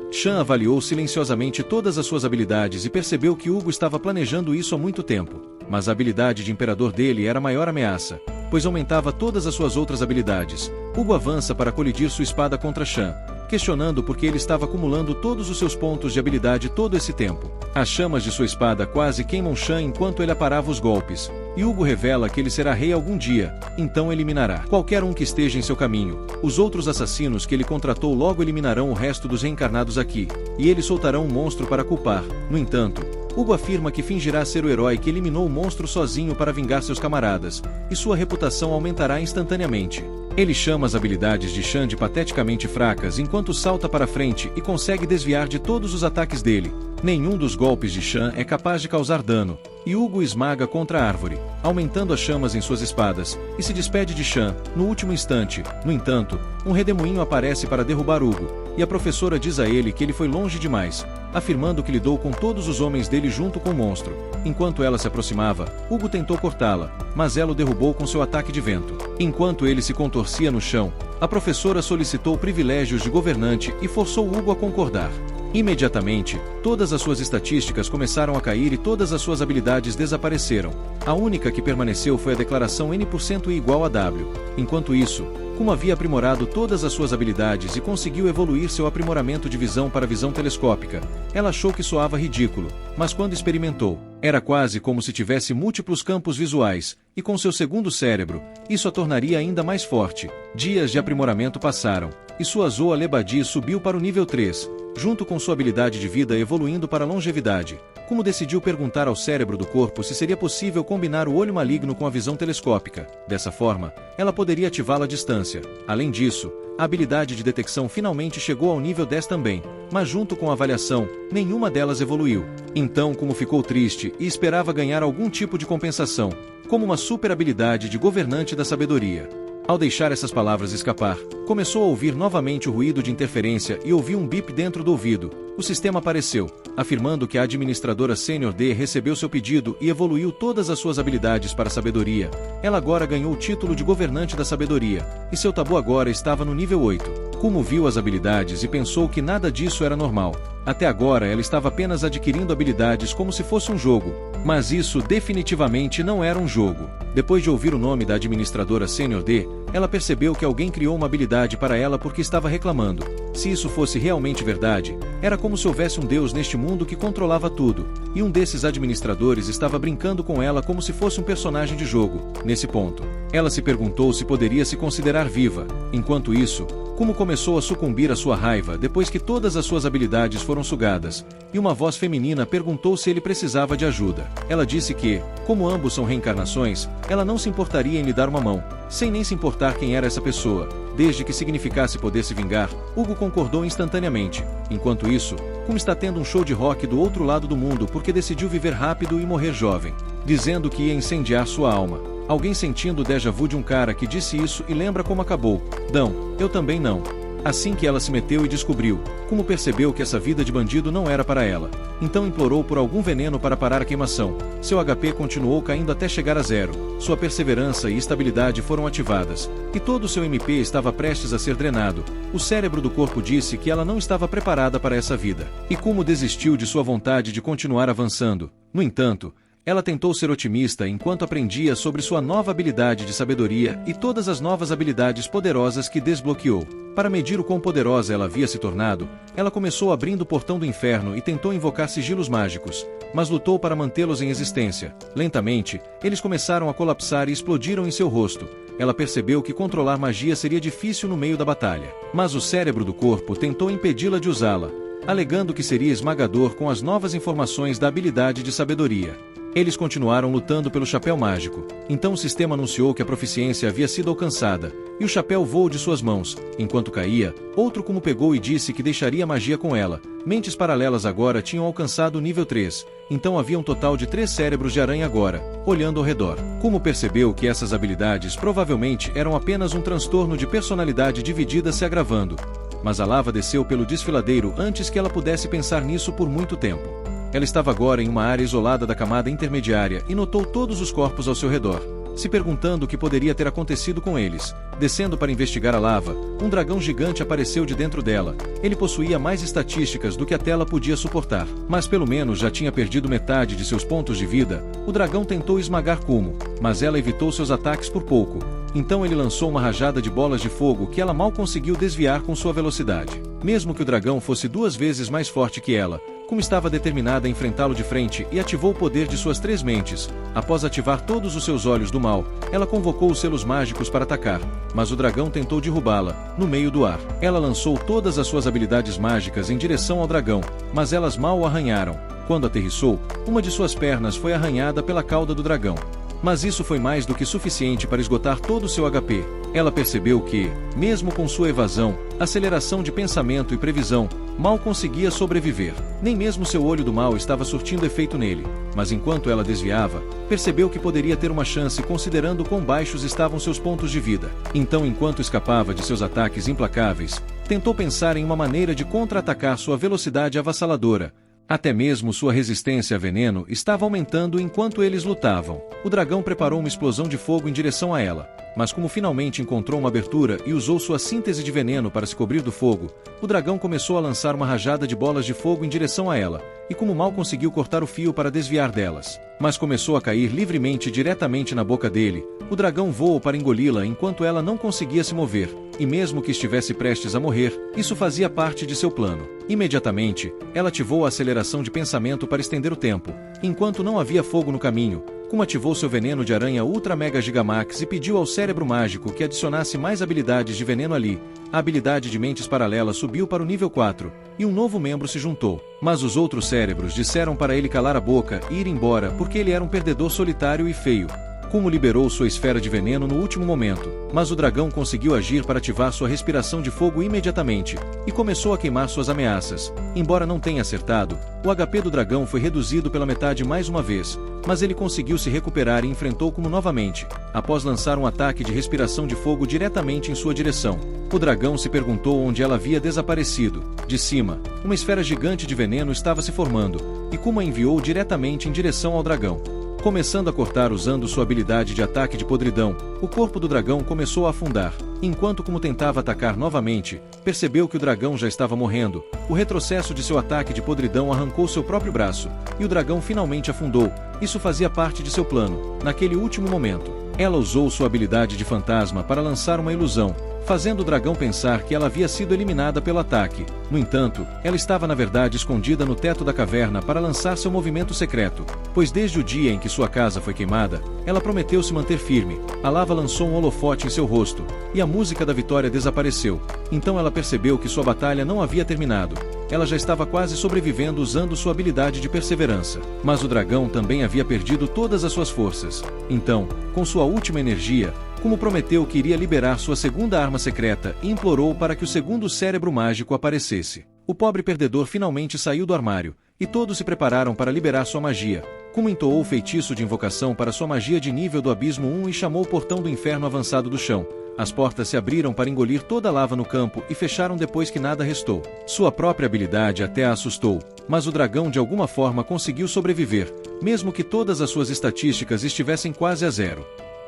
Shan avaliou silenciosamente todas as suas habilidades e percebeu que Hugo estava planejando isso há muito tempo. Mas a habilidade de imperador dele era a maior ameaça, pois aumentava todas as suas outras habilidades. Hugo avança para colidir sua espada contra Shan, questionando por que ele estava acumulando todos os seus pontos de habilidade todo esse tempo. As chamas de sua espada quase queimam Shan enquanto ele aparava os golpes, e Hugo revela que ele será rei algum dia, então eliminará qualquer um que esteja em seu caminho. Os outros assassinos que ele contratou logo eliminarão o resto dos reencarnados aqui, e eles soltarão um monstro para culpar. No entanto, Hugo afirma que fingirá ser o herói que eliminou o monstro sozinho para vingar seus camaradas, e sua reputação aumentará instantaneamente. Ele chama as habilidades de Shan de pateticamente fracas enquanto salta para frente e consegue desviar de todos os ataques dele. Nenhum dos golpes de Shan é capaz de causar dano, e Hugo esmaga contra a árvore, aumentando as chamas em suas espadas, e se despede de Shan, no último instante. No entanto, um redemoinho aparece para derrubar Hugo, e a professora diz a ele que ele foi longe demais, afirmando que lidou com todos os homens dele junto com o monstro. Enquanto ela se aproximava, Hugo tentou cortá-la, mas ela o derrubou com seu ataque de vento. Enquanto ele se contorcia no chão, a professora solicitou privilégios de governante e forçou Hugo a concordar. Imediatamente, todas as suas estatísticas começaram a cair e todas as suas habilidades desapareceram. A única que permaneceu foi a declaração N% igual a W. Enquanto isso, Kuma havia aprimorado todas as suas habilidades e conseguiu evoluir seu aprimoramento de visão para visão telescópica. Ela achou que soava ridículo, mas quando experimentou, era quase como se tivesse múltiplos campos visuais, e com seu segundo cérebro, isso a tornaria ainda mais forte. Dias de aprimoramento passaram, e sua Zoa Lebadi subiu para o nível 3, junto com sua habilidade de vida evoluindo para longevidade. Kuma decidiu perguntar ao cérebro do corpo se seria possível combinar o olho maligno com a visão telescópica. Dessa forma, ela poderia ativá-la à distância. Além disso, a habilidade de detecção finalmente chegou ao nível 10 também, mas junto com a avaliação, nenhuma delas evoluiu. Então Kuma ficou triste e esperava ganhar algum tipo de compensação, como uma super habilidade de governante da sabedoria. Ao deixar essas palavras escapar, começou a ouvir novamente o ruído de interferência e ouviu um bip dentro do ouvido. O sistema apareceu, afirmando que a administradora Sênior D recebeu seu pedido e evoluiu todas as suas habilidades para a sabedoria. Ela agora ganhou o título de governante da sabedoria, e seu tabu agora estava no nível 8. Kumo viu as habilidades e pensou que nada disso era normal. Até agora ela estava apenas adquirindo habilidades como se fosse um jogo, mas isso definitivamente não era um jogo. Depois de ouvir o nome da administradora Sênior D, ela percebeu que alguém criou uma habilidade para ela porque estava reclamando. Se isso fosse realmente verdade, era como se houvesse um deus neste mundo que controlava tudo, e um desses administradores estava brincando com ela como se fosse um personagem de jogo. Nesse ponto, ela se perguntou se poderia se considerar viva. Enquanto isso, Kumo começou a sucumbir à sua raiva depois que todas as suas habilidades foram sugadas, e uma voz feminina perguntou se ele precisava de ajuda. Ela disse que, como ambos são reencarnações, ela não se importaria em lhe dar uma mão, sem nem se importar quem era essa pessoa, desde que significasse poder se vingar. Hugo concordou instantaneamente. Enquanto isso, Kumo está tendo um show de rock do outro lado do mundo porque decidiu viver rápido e morrer jovem, dizendo que ia incendiar sua alma. Alguém sentindo o déjà vu de um cara que disse isso e lembra como acabou. Não, eu também não. Assim que ela se meteu e descobriu, Kumo percebeu que essa vida de bandido não era para ela. Então implorou por algum veneno para parar a queimação. Seu HP continuou caindo até chegar a 0. Sua perseverança e estabilidade foram ativadas, e todo o seu MP estava prestes a ser drenado. O cérebro do corpo disse que ela não estava preparada para essa vida. E Kumo desistiu de sua vontade de continuar avançando. No entanto, ela tentou ser otimista enquanto aprendia sobre sua nova habilidade de sabedoria e todas as novas habilidades poderosas que desbloqueou. Para medir o quão poderosa ela havia se tornado, ela começou abrindo o portão do inferno e tentou invocar sigilos mágicos, mas lutou para mantê-los em existência. Lentamente, eles começaram a colapsar e explodiram em seu rosto. Ela percebeu que controlar magia seria difícil no meio da batalha, mas o cérebro do corpo tentou impedi-la de usá-la, alegando que seria esmagador com as novas informações da habilidade de sabedoria. Eles continuaram lutando pelo chapéu mágico. Então o sistema anunciou que a proficiência havia sido alcançada, e o chapéu voou de suas mãos. Enquanto caía, outro Kumo pegou e disse que deixaria a magia com ela. Mentes paralelas agora tinham alcançado o nível 3, então havia um total de 3 cérebros de aranha agora, olhando ao redor. Kumo percebeu que essas habilidades provavelmente eram apenas um transtorno de personalidade dividida se agravando. Mas a lava desceu pelo desfiladeiro antes que ela pudesse pensar nisso por muito tempo. Ela estava agora em uma área isolada da camada intermediária e notou todos os corpos ao seu redor, se perguntando o que poderia ter acontecido com eles. Descendo para investigar a lava, um dragão gigante apareceu de dentro dela. Ele possuía mais estatísticas do que a tela podia suportar, mas pelo menos já tinha perdido metade de seus pontos de vida. O dragão tentou esmagar Kumo, mas ela evitou seus ataques por pouco. Então ele lançou uma rajada de bolas de fogo que ela mal conseguiu desviar com sua velocidade. Mesmo que o dragão fosse 2 vezes mais forte que ela, Kumo estava determinada a enfrentá-lo de frente e ativou o poder de suas 3 mentes. Após ativar todos os seus olhos do mal, ela convocou os selos mágicos para atacar, mas o dragão tentou derrubá-la, no meio do ar. Ela lançou todas as suas habilidades mágicas em direção ao dragão, mas elas mal o arranharam. Quando aterrissou, uma de suas pernas foi arranhada pela cauda do dragão. Mas isso foi mais do que suficiente para esgotar todo o seu HP. Ela percebeu que, mesmo com sua evasão, aceleração de pensamento e previsão, mal conseguia sobreviver. Nem mesmo seu olho do mal estava surtindo efeito nele. Mas enquanto ela desviava, percebeu que poderia ter uma chance considerando quão baixos estavam seus pontos de vida. Então, enquanto escapava de seus ataques implacáveis, tentou pensar em uma maneira de contra-atacar sua velocidade avassaladora. Até mesmo sua resistência a veneno estava aumentando enquanto eles lutavam. O dragão preparou uma explosão de fogo em direção a ela, mas como finalmente encontrou uma abertura e usou sua síntese de veneno para se cobrir do fogo, o dragão começou a lançar uma rajada de bolas de fogo em direção a ela, e como mal conseguiu cortar o fio para desviar delas, mas começou a cair livremente diretamente na boca dele. O dragão voou para engoli-la enquanto ela não conseguia se mover, e mesmo que estivesse prestes a morrer, isso fazia parte de seu plano. Imediatamente, ela ativou a aceleração de pensamento para estender o tempo. Enquanto não havia fogo no caminho, Kumo ativou seu veneno de aranha Ultra Mega Gigamax e pediu ao cérebro mágico que adicionasse mais habilidades de veneno ali. A habilidade de mentes paralelas subiu para o nível 4, e um novo membro se juntou. Mas os outros cérebros disseram para ele calar a boca e ir embora porque ele era um perdedor solitário e feio. Kumo liberou sua esfera de veneno no último momento, mas o dragão conseguiu agir para ativar sua respiração de fogo imediatamente, e começou a queimar suas ameaças. Embora não tenha acertado, o HP do dragão foi reduzido pela metade mais uma vez, mas ele conseguiu se recuperar e enfrentou Kumo novamente, após lançar um ataque de respiração de fogo diretamente em sua direção. O dragão se perguntou onde ela havia desaparecido. De cima, uma esfera gigante de veneno estava se formando, e Kumo a enviou diretamente em direção ao dragão. Começando a cortar usando sua habilidade de ataque de podridão, o corpo do dragão começou a afundar. Enquanto Kumo tentava atacar novamente, percebeu que o dragão já estava morrendo. O retrocesso de seu ataque de podridão arrancou seu próprio braço, e o dragão finalmente afundou. Isso fazia parte de seu plano. Naquele último momento, ela usou sua habilidade de fantasma para lançar uma ilusão, fazendo o dragão pensar que ela havia sido eliminada pelo ataque. No entanto, ela estava na verdade escondida no teto da caverna para lançar seu movimento secreto, pois desde o dia em que sua casa foi queimada, ela prometeu se manter firme. A lava lançou um holofote em seu rosto, e a música da vitória desapareceu. Então ela percebeu que sua batalha não havia terminado. Ela já estava quase sobrevivendo usando sua habilidade de perseverança. Mas o dragão também havia perdido todas as suas forças. Então, com sua última energia, Kumo prometeu que iria liberar sua segunda arma secreta e implorou para que o segundo cérebro mágico aparecesse. O pobre perdedor finalmente saiu do armário, e todos se prepararam para liberar sua magia. Kumo entoou o feitiço de invocação para sua magia de nível do Abismo 1 e chamou o portão do inferno avançado do chão. As portas se abriram para engolir toda a lava no campo e fecharam depois que nada restou. Sua própria habilidade até a assustou, mas o dragão de alguma forma conseguiu sobreviver, mesmo que todas as suas estatísticas estivessem quase a zero.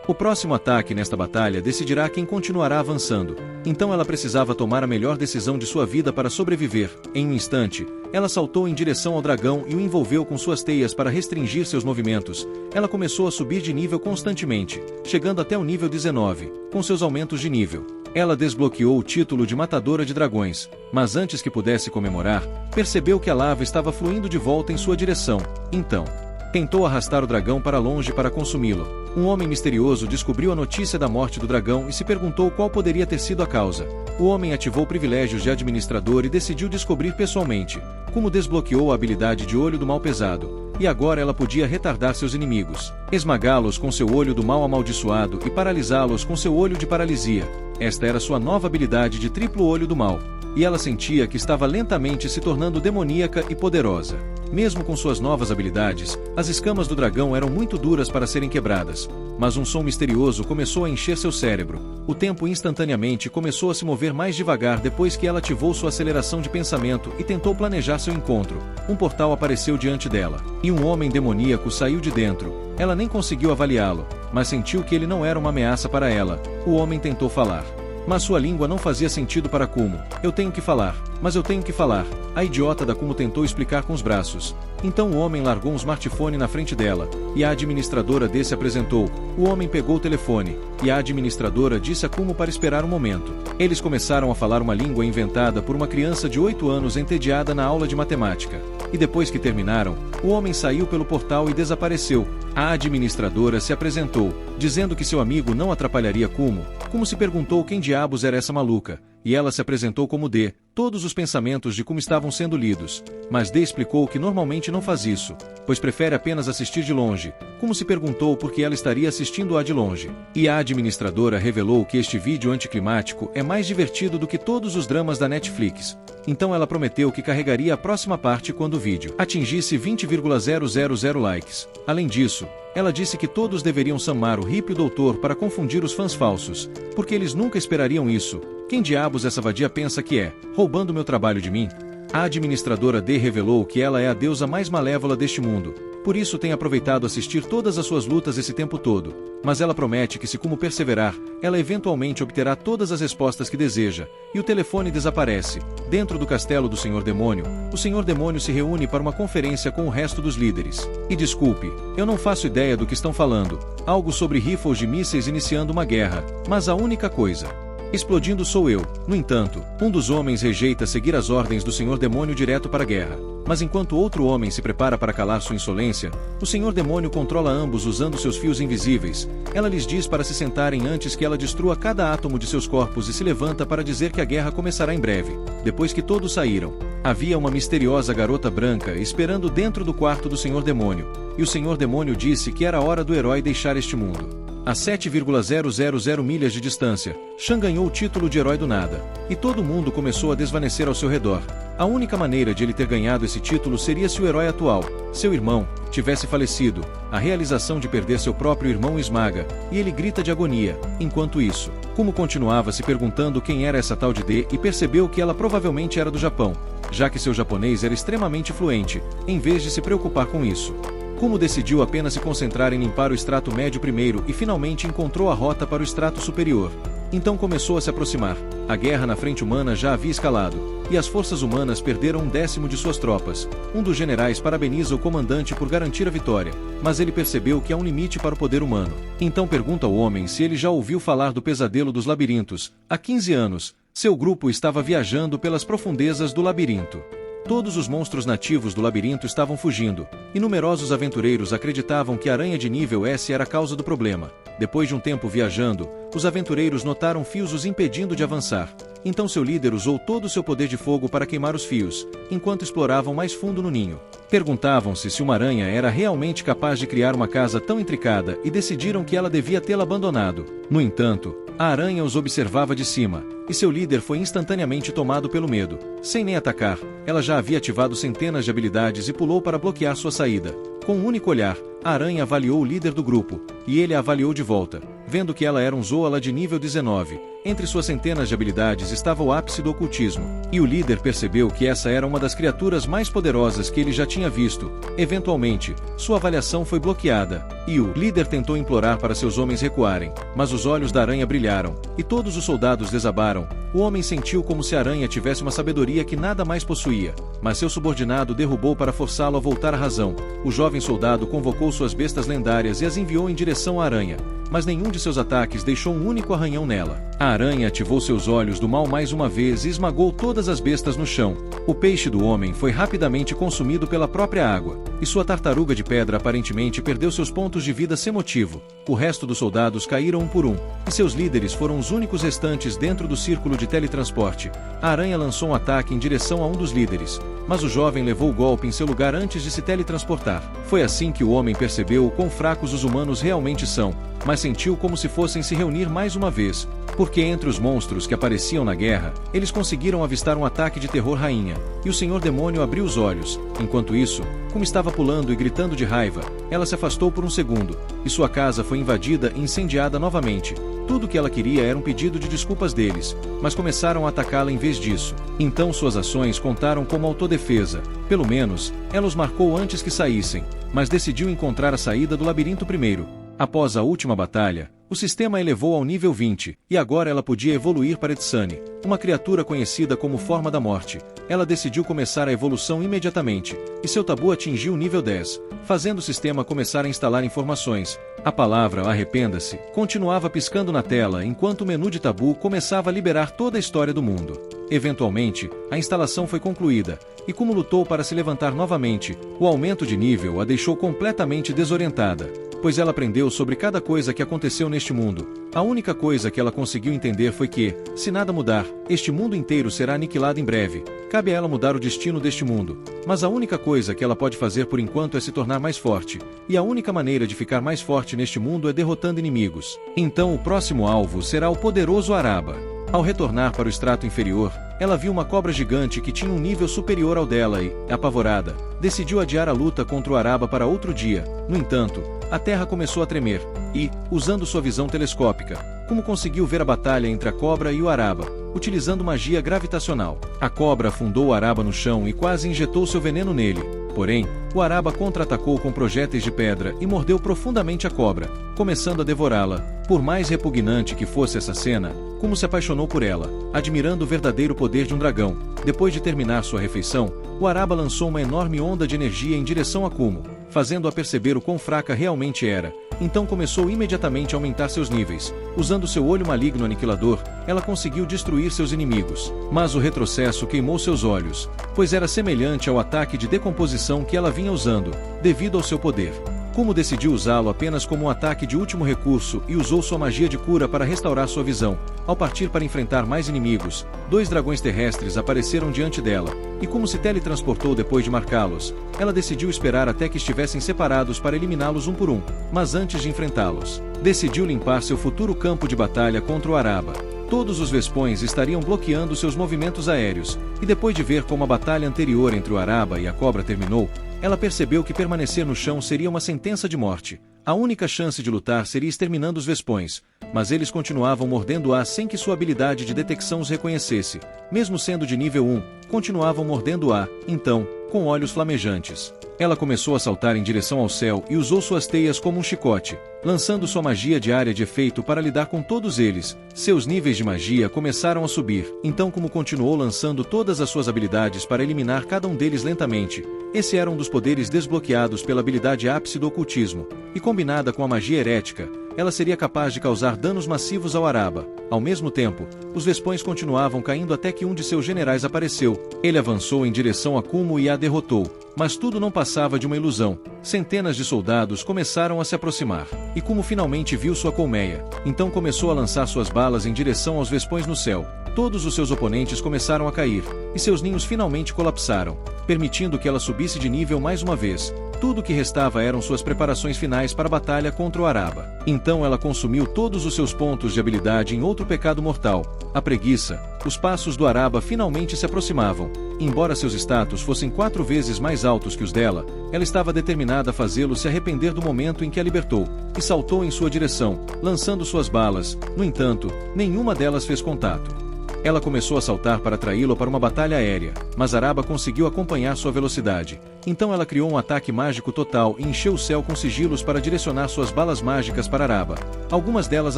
O próximo ataque nesta batalha decidirá quem continuará avançando, então ela precisava tomar a melhor decisão de sua vida para sobreviver. Em um instante, ela saltou em direção ao dragão e o envolveu com suas teias para restringir seus movimentos. Ela começou a subir de nível constantemente, chegando até o nível 19, com seus aumentos de nível. Ela desbloqueou o título de Matadora de Dragões, mas antes que pudesse comemorar, percebeu que a lava estava fluindo de volta em sua direção. Então, tentou arrastar o dragão para longe para consumi-lo. Um homem misterioso descobriu a notícia da morte do dragão e se perguntou qual poderia ter sido a causa. O homem ativou privilégios de administrador e decidiu descobrir pessoalmente. Kumo desbloqueou a habilidade de Olho do Mal Pesado, e agora ela podia retardar seus inimigos, esmagá-los com seu Olho do Mal Amaldiçoado e paralisá-los com seu Olho de Paralisia. Esta era sua nova habilidade de Triplo Olho do Mal, e ela sentia que estava lentamente se tornando demoníaca e poderosa. Mesmo com suas novas habilidades, as escamas do dragão eram muito duras para serem quebradas, mas um som misterioso começou a encher seu cérebro. O tempo instantaneamente começou a se mover mais devagar depois que ela ativou sua aceleração de pensamento e tentou planejar seu encontro. Um portal apareceu diante dela, e um homem demoníaco saiu de dentro. Ela nem conseguiu avaliá-lo, mas sentiu que ele não era uma ameaça para ela. O homem tentou falar, mas sua língua não fazia sentido para Kumo. Eu tenho que falar, mas eu tenho que falar. A idiota da Kumo tentou explicar com os braços. Então o homem largou um smartphone na frente dela, e a administradora desse apresentou. O homem pegou o telefone, e a administradora disse a Kumo para esperar um momento. Eles começaram a falar uma língua inventada por uma criança de 8 anos entediada na aula de matemática. E depois que terminaram, o homem saiu pelo portal e desapareceu. A administradora se apresentou, dizendo que seu amigo não atrapalharia Kumo. Kumo se perguntou quem diabos era essa maluca, e ela se apresentou como D. Todos os pensamentos de Kumo estavam sendo lidos, mas D explicou que normalmente não faz isso, pois prefere apenas assistir de longe. Kumo se perguntou por que ela estaria assistindo-a de longe. E a administradora revelou que este vídeo anticlimático é mais divertido do que todos os dramas da Netflix. Então ela prometeu que carregaria a próxima parte quando o vídeo atingisse 20,000 likes. Além disso, ela disse que todos deveriam chamar o hippie doutor para confundir os fãs falsos, porque eles nunca esperariam isso. Quem diabos essa vadia pensa que é? Roubando meu trabalho de mim? A administradora D revelou que ela é a deusa mais malévola deste mundo, por isso tem aproveitado assistir todas as suas lutas esse tempo todo. Mas ela promete que se Kumo perseverar, ela eventualmente obterá todas as respostas que deseja, e o telefone desaparece. Dentro do castelo do Senhor Demônio, o Senhor Demônio se reúne para uma conferência com o resto dos líderes. E desculpe, eu não faço ideia do que estão falando, algo sobre rifles de mísseis iniciando uma guerra, mas a única coisa explodindo sou eu. No entanto, um dos homens rejeita seguir as ordens do Senhor Demônio direto para a guerra. Mas enquanto outro homem se prepara para calar sua insolência, o Senhor Demônio controla ambos usando seus fios invisíveis. Ela lhes diz para se sentarem antes que ela destrua cada átomo de seus corpos e se levanta para dizer que a guerra começará em breve. Depois que todos saíram, havia uma misteriosa garota branca esperando dentro do quarto do Senhor Demônio, e o Senhor Demônio disse que era hora do herói deixar este mundo. A 7,000 milhas de distância, Shan ganhou o título de herói do nada, e todo mundo começou a desvanecer ao seu redor. A única maneira de ele ter ganhado esse título seria se o herói atual, seu irmão, tivesse falecido. A realização de perder seu próprio irmão o esmaga, e ele grita de agonia. Enquanto isso, Kumo continuava se perguntando quem era essa tal de D e percebeu que ela provavelmente era do Japão, já que seu japonês era extremamente fluente, em vez de se preocupar com isso. Kumo decidiu apenas se concentrar em limpar o extrato médio primeiro e finalmente encontrou a rota para o extrato superior. Então começou a se aproximar. A guerra na frente humana já havia escalado, e as forças humanas perderam 1/10 de suas tropas. Um dos generais parabeniza o comandante por garantir a vitória, mas ele percebeu que há um limite para o poder humano. Então pergunta ao homem se ele já ouviu falar do pesadelo dos labirintos. Há 15 anos, seu grupo estava viajando pelas profundezas do labirinto. Todos os monstros nativos do labirinto estavam fugindo, e numerosos aventureiros acreditavam que a aranha de nível S era a causa do problema. Depois de um tempo viajando, os aventureiros notaram fios os impedindo de avançar. Então seu líder usou todo o seu poder de fogo para queimar os fios, enquanto exploravam mais fundo no ninho. Perguntavam-se se uma aranha era realmente capaz de criar uma casa tão intricada e decidiram que ela devia tê-la abandonado. No entanto, a aranha os observava de cima, e seu líder foi instantaneamente tomado pelo medo. Sem nem atacar, ela já havia ativado centenas de habilidades e pulou para bloquear sua saída. Com um único olhar, a aranha avaliou o líder do grupo, e ele a avaliou de volta, vendo que ela era um Zoala de nível 19. Entre suas centenas de habilidades estava o ápice do ocultismo, e o líder percebeu que essa era uma das criaturas mais poderosas que ele já tinha visto. Eventualmente, sua avaliação foi bloqueada, e o líder tentou implorar para seus homens recuarem, mas os olhos da aranha brilharam, e todos os soldados desabaram. O homem sentiu como se a aranha tivesse uma sabedoria que nada mais possuía, mas seu subordinado derrubou para forçá-lo a voltar à razão. O jovem soldado convocou suas bestas lendárias e as enviou em direção à aranha, mas nenhum de seus ataques deixou um único arranhão nela. A aranha ativou seus olhos do mal mais uma vez e esmagou todas as bestas no chão. O peixe do homem foi rapidamente consumido pela própria água, e sua tartaruga de pedra aparentemente perdeu seus pontos de vida sem motivo. O resto dos soldados caíram um por um, e seus líderes foram os únicos restantes dentro do círculo de teletransporte. A aranha lançou um ataque em direção a um dos líderes, mas o jovem levou o golpe em seu lugar antes de se teletransportar. Foi assim que o homem percebeu o quão fracos os humanos realmente são, mas sentiu como se fossem se reunir mais uma vez, porque entre os monstros que apareciam na guerra, eles conseguiram avistar um ataque de terror rainha, e o Senhor Demônio abriu os olhos. Enquanto isso, como estava pulando e gritando de raiva, ela se afastou por um segundo, e sua casa foi invadida e incendiada novamente. Tudo o que ela queria era um pedido de desculpas deles, mas começaram a atacá-la em vez disso. Então suas ações contaram como autodefesa. Pelo menos, ela os marcou antes que saíssem, mas decidiu encontrar a saída do labirinto primeiro. Após a última batalha, o sistema elevou ao nível 20, e agora ela podia evoluir para Etsani, uma criatura conhecida como Forma da Morte. Ela decidiu começar a evolução imediatamente, e seu tabu atingiu o nível 10, fazendo o sistema começar a instalar informações. A palavra arrependa-se continuava piscando na tela enquanto o menu de tabu começava a liberar toda a história do mundo. Eventualmente, a instalação foi concluída, e como lutou para se levantar novamente, o aumento de nível a deixou completamente desorientada, pois ela aprendeu sobre cada coisa que aconteceu neste mundo. A única coisa que ela conseguiu entender foi que, se nada mudar, este mundo inteiro será aniquilado em breve. Cabe a ela mudar o destino deste mundo, mas a única coisa que ela pode fazer por enquanto é se tornar mais forte, e a única maneira de ficar mais forte neste mundo é derrotando inimigos. Então o próximo alvo será o poderoso Araba. Ao retornar para o extrato inferior, ela viu uma cobra gigante que tinha um nível superior ao dela e, apavorada, decidiu adiar a luta contra o Araba para outro dia. No entanto, a terra começou a tremer, e, usando sua visão telescópica, Kumo conseguiu ver a batalha entre a cobra e o Araba, utilizando magia gravitacional. A cobra afundou o Araba no chão e quase injetou seu veneno nele. Porém, o Araba contra-atacou com projéteis de pedra e mordeu profundamente a cobra, começando a devorá-la. Por mais repugnante que fosse essa cena, Kumo se apaixonou por ela, admirando o verdadeiro poder de um dragão. Depois de terminar sua refeição, o Araba lançou uma enorme onda de energia em direção a Kumo, fazendo-a perceber o quão fraca realmente era. Então começou imediatamente a aumentar seus níveis. Usando seu olho maligno aniquilador, ela conseguiu destruir seus inimigos. Mas o retrocesso queimou seus olhos, pois era semelhante ao ataque de decomposição que ela vinha usando, devido ao seu poder. Kumo decidiu usá-lo apenas como um ataque de último recurso e usou sua magia de cura para restaurar sua visão. Ao partir para enfrentar mais inimigos, 2 dragões terrestres apareceram diante dela, e Kumo se teletransportou depois de marcá-los. Ela decidiu esperar até que estivessem separados para eliminá-los um por um, mas antes de enfrentá-los, decidiu limpar seu futuro campo de batalha contra o Araba. Todos os Vespões estariam bloqueando seus movimentos aéreos, e depois de ver como a batalha anterior entre o Araba e a cobra terminou, ela percebeu que permanecer no chão seria uma sentença de morte. A única chance de lutar seria exterminando os Vespões, mas eles continuavam mordendo-a sem que sua habilidade de detecção os reconhecesse. Mesmo sendo de nível 1, continuavam mordendo-a. Então, com olhos flamejantes. Ela começou a saltar em direção ao céu e usou suas teias como um chicote, lançando sua magia de área de efeito para lidar com todos eles. Seus níveis de magia começaram a subir, então como continuou lançando todas as suas habilidades para eliminar cada um deles lentamente, esse era um dos poderes desbloqueados pela habilidade ápice do ocultismo, e combinada com a magia herética, ela seria capaz de causar danos massivos ao Araba. Ao mesmo tempo, os Vespões continuavam caindo até que um de seus generais apareceu. Ele avançou em direção a Kumo e a derrotou, mas tudo não passava de uma ilusão. Centenas de soldados começaram a se aproximar, e Kumo finalmente viu sua colmeia. Então começou a lançar suas balas em direção aos Vespões no céu. Todos os seus oponentes começaram a cair, e seus ninhos finalmente colapsaram, permitindo que ela subisse de nível mais uma vez. Tudo o que restava eram suas preparações finais para a batalha contra o Araba. Então ela consumiu todos os seus pontos de habilidade em outro pecado mortal, a preguiça. Os passos do Araba finalmente se aproximavam. Embora seus status fossem 4 vezes mais altos que os dela, ela estava determinada a fazê-lo se arrepender do momento em que a libertou, e saltou em sua direção, lançando suas balas. No entanto, nenhuma delas fez contato. Ela começou a saltar para atraí-lo para uma batalha aérea, mas Araba conseguiu acompanhar sua velocidade. Então ela criou um ataque mágico total e encheu o céu com sigilos para direcionar suas balas mágicas para Araba. Algumas delas